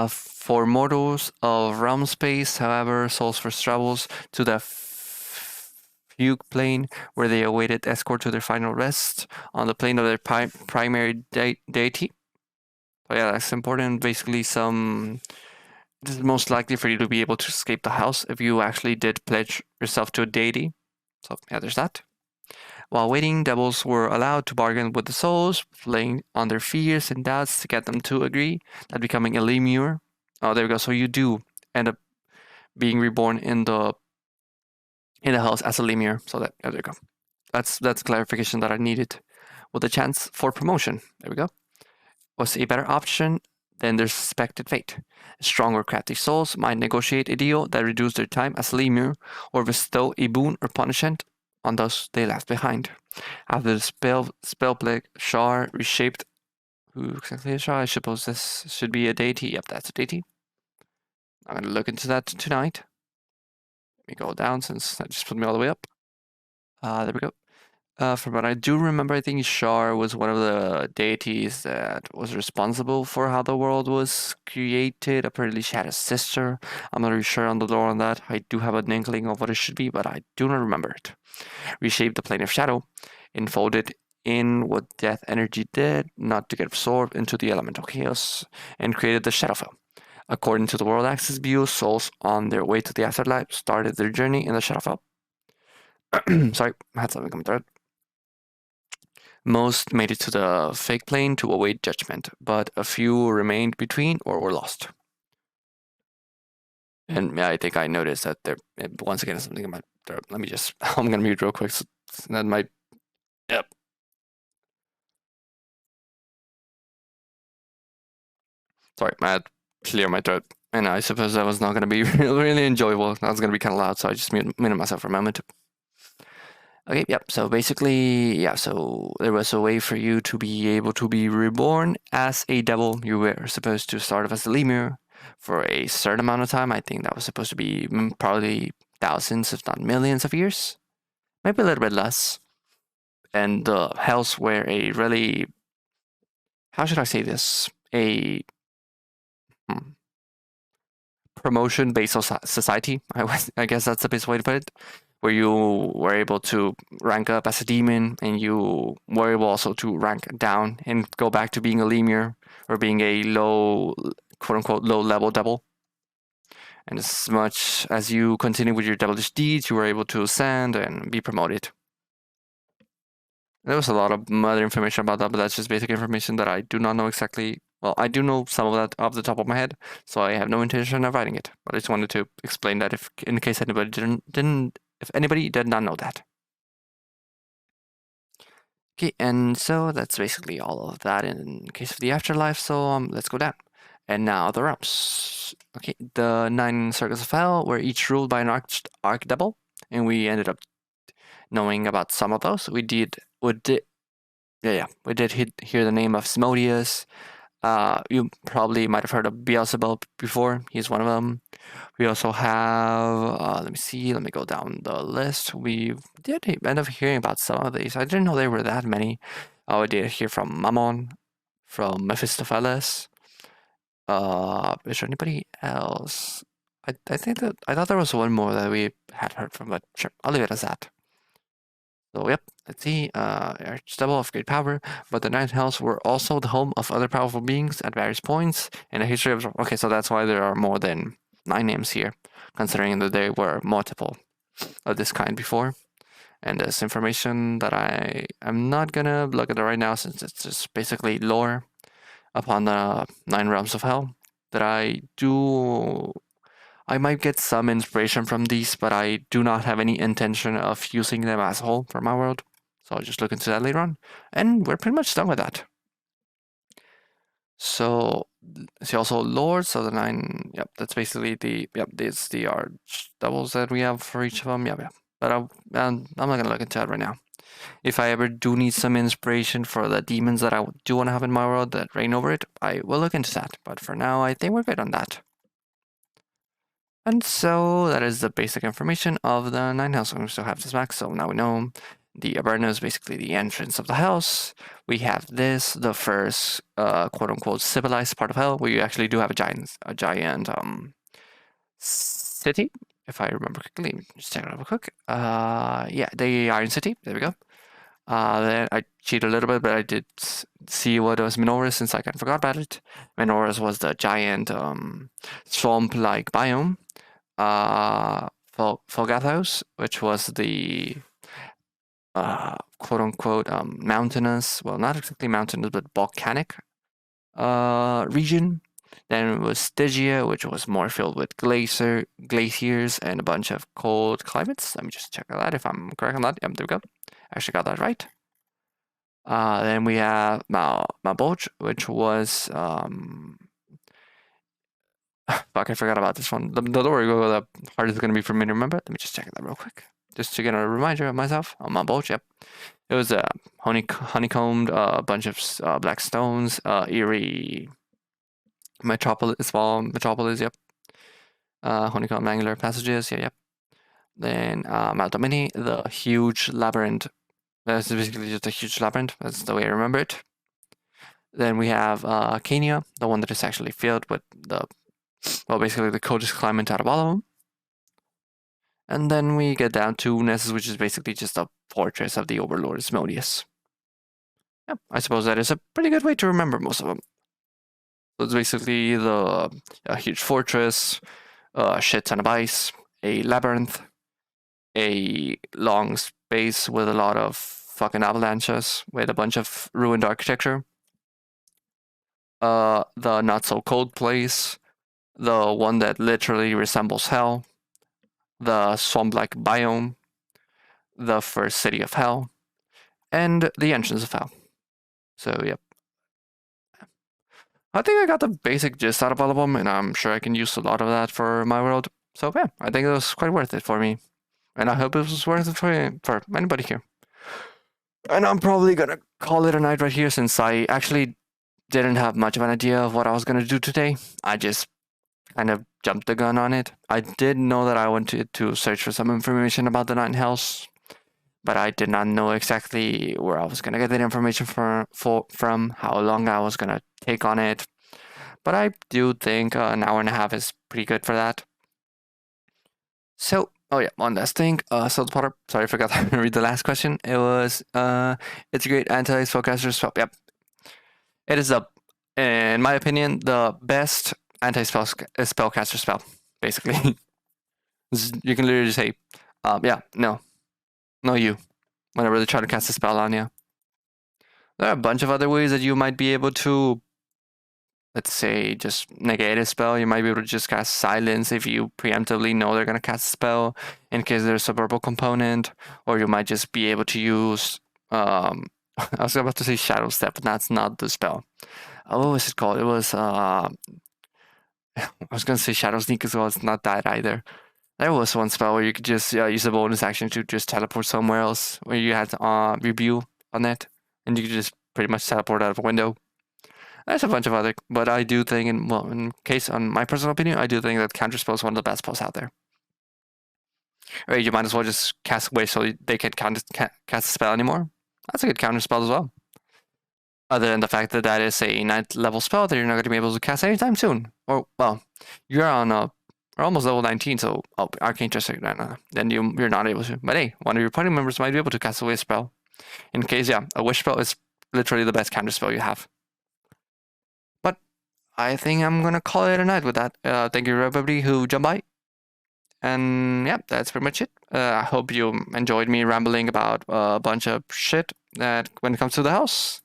For mortals of realm space, however, souls first travels to the fugue plane, where they awaited escort to their final rest on the plane of their primary deity. So yeah, that's important. Basically, this is most likely for you to be able to escape the house if you actually did pledge yourself to a deity. So yeah, there's that. While waiting, devils were allowed to bargain with the souls, playing on their fears and doubts to get them to agree that becoming a lemur. Oh, there we go. So you do end up being reborn in the house as a lemur. So there we go. That's clarification that I needed. With a chance for promotion. There we go. Was a better option than their suspected fate. Stronger, crafty souls might negotiate a deal that reduced their time as lemur or bestow a boon or punishment on those they left behind. After the spell plague, Shar reshaped. Who exactly is Shar? I suppose this should be a deity. Yep, that's a deity. I'm gonna look into that tonight. Let me go down since that just put me all the way up. There we go. From what I do remember, I think Shar was one of the deities that was responsible for how the world was created. Apparently, she had a sister. I'm not really sure on the lore on that. I do have an inkling of what it should be, but I do not remember it. Reshaped the plane of shadow, enfolded in what death energy did, not to get absorbed into the elemental chaos, and created the Shadowfell. According to the World Access view, souls on their way to the afterlife started their journey in the Shadowfell. Sorry, I had something coming through. Most made it to the fake plane to await judgment, but a few remained between or were lost. And yeah, I think I noticed that there, once again, something in my throat. Let me just, I'm going to mute real quick. So that might, yep. Sorry, I had to clear my throat. And I suppose that was not going to be really enjoyable. That was going to be kind of loud, so I just muted myself for a moment. Okay, yep. So basically, yeah, so there was a way for you to be able to be reborn as a devil. You were supposed to start off as a lemur for a certain amount of time. I think that was supposed to be probably thousands, if not millions of years. Maybe a little bit less. And the hells were a really, how should I say this? promotion-based society. I guess that's the best way to put it, where you were able to rank up as a demon, and you were able also to rank down and go back to being a lemur or being a low, quote-unquote, low-level devil. And as much as you continue with your devilish deeds, you were able to ascend and be promoted. There was a lot of other information about that, but that's just basic information that I do not know exactly. Well, I do know some of that off the top of my head, so I have no intention of writing it. But I just wanted to explain that if, in case anybody if anybody did not know that. Okay, and so that's basically all of that in case of the afterlife. So let's go down. And now the realms. Okay, the 9 circles of hell were each ruled by an archdevil, and we ended up knowing about some of those. We did hear the name of Asmodeus. You probably might have heard of Beelzebub before. He's one of them. We also have, let me go down the list. We did end up hearing about some of these. I didn't know there were that many. We did hear from Mammon, from Mephistopheles. Is there anybody else? I think that I thought there was one more that we had heard from, but sure, I'll leave it as that. So yep, let's see. Archdevil of great power, but the 9 hells were also the home of other powerful beings at various points in the history of. Okay, so that's why there are more than 9 names here, considering that there were multiple of this kind before. And this information that I'm not gonna look at it right now, since it's just basically lore upon the 9 realms of hell. That I might get some inspiration from these, but I do not have any intention of using them as a whole for my world. So I'll just look into that later on. And we're pretty much done with that. So, see also Lords of the 9. Yep, that's basically it's the archdevils that we have for each of them. Yeah. But I'm not going to look into that right now. If I ever do need some inspiration for the demons that I do want to have in my world that reign over it, I will look into that. But for now, I think we're good on that. And so that is the basic information of the 9 hells. We still have this back, so now we know the Averno is basically the entrance of the house. We have this, the first quote-unquote civilized part of hell, where you actually do have a giant city, if I remember correctly. Just check it out real quick. Yeah, the Iron City. There we go. Then I cheated a little bit, but I did see what was Minoris, since I kind of forgot about it. Minoris was the giant swamp-like biome. Fogathos, which was the quote-unquote mountainous, well, not exactly mountainous, but volcanic region. Then it was Stygia, which was more filled with glaciers and a bunch of cold climates. Let me just check that if I'm correct on that. Yep, there we go. Actually got that right. Then we have Mabolch, which was fuck, I forgot about this one. The lower you go, the harder it's going to be for me to remember. Let me just check that real quick. Just to get a reminder of myself. On my boat, yep. It was a honeycombed bunch of black stones, eerie metropolis, yep. Honeycombed angular passages, yeah, yep. Then Maldomini, the huge labyrinth. That's basically just a huge labyrinth. That's the way I remember it. Then we have Kenya, the one that is actually filled with basically the coldest climate out of all of them. And then we get down to Nessus, which is basically just a fortress of the Overlord Asmodeus. Yeah, I suppose that is a pretty good way to remember most of them. So it's basically a huge fortress, a shit ton of ice, a labyrinth, a long space with a lot of fucking avalanches, with a bunch of ruined architecture, the not so cold place, the one that literally resembles hell, the swamp-like biome, the first city of hell, and the entrance of hell. So, yep. I think I got the basic gist out of all of them, and I'm sure I can use a lot of that for my world. So, yeah, I think it was quite worth it for me. And I hope it was worth it for anybody here. And I'm probably gonna call it a night right here, since I actually didn't have much of an idea of what I was gonna do today. I just kind of jumped the gun on it. I did know that I wanted to search for some information about the 9 hells, but I did not know exactly where I was gonna get that information from, how long I was gonna take on it. but I do think an hour and a half is pretty good for that. So, oh yeah, one last thing. So the Potter, sorry, I forgot to read the last question. It was, it's a great anti-spellcaster spell. Yep, it is in my opinion, the best anti-spellcaster spell. Basically, you can literally say, yeah, no, you. Whenever they try to cast a spell on you, there are a bunch of other ways that you might be able to, let's say, just negate a spell. You might be able to just cast silence if you preemptively know they're going to cast a spell in case there's a verbal component, or you might just be able to use. I was about to say Shadow Step, but that's not the spell. What was it called? It was. I was going to say Shadow Sneak as well. It's not that either. There was one spell where you could just use a bonus action to just teleport somewhere else, where you had review on it, and you could just pretty much teleport out of a window. There's a bunch of other, but I do think, in case, on my personal opinion, I do think that counterspell is one of the best spells out there. Or you might as well just cast away so they can't cast a spell anymore. That's a good counterspell as well. Other than the fact that that is a 9th level spell that you're not going to be able to cast anytime soon. Or, well, you're on we're almost level 19, so Arcane Trust, then you're not able to. But hey, one of your party members might be able to cast away a spell. In case, yeah, a Wish spell is literally the best counterspell you have. But I think I'm gonna call it a night with that. Thank you everybody who jumped by. And yeah, that's pretty much it. I hope you enjoyed me rambling about a bunch of shit that when it comes to the house.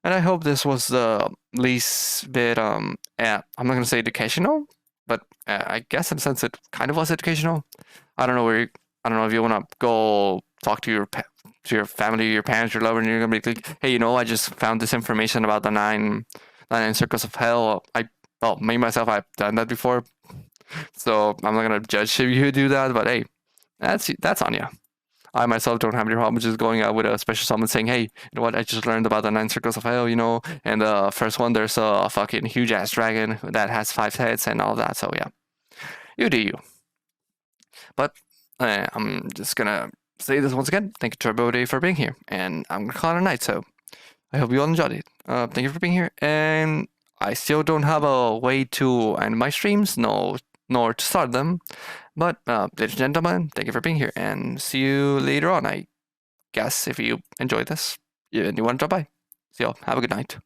And I hope this was the least bit, I'm not gonna say educational, but I guess in a sense it kind of was educational. I don't know I don't know if you want to go talk to your family, your parents, your lover, and you're gonna be like, hey, I just found this information about the nine circles of hell. Me myself, I've done that before, so I'm not gonna judge if you do that. But hey, that's on you. I myself don't have any problem just going out with a special summon saying, hey, you know what, I just learned about the 9 circles of hell, and the first one, there's a fucking huge ass dragon that has 5 heads and all that, so yeah. You do you. But I'm just gonna say this once again, thank you to everybody for being here, and I'm gonna call it a night, so I hope you all enjoyed it. Thank you for being here, and I still don't have a way to end my streams, nor to start them. But, ladies and gentlemen, thank you for being here, and see you later on, I guess, if you enjoyed this and you want to drop by. See y'all. Have a good night.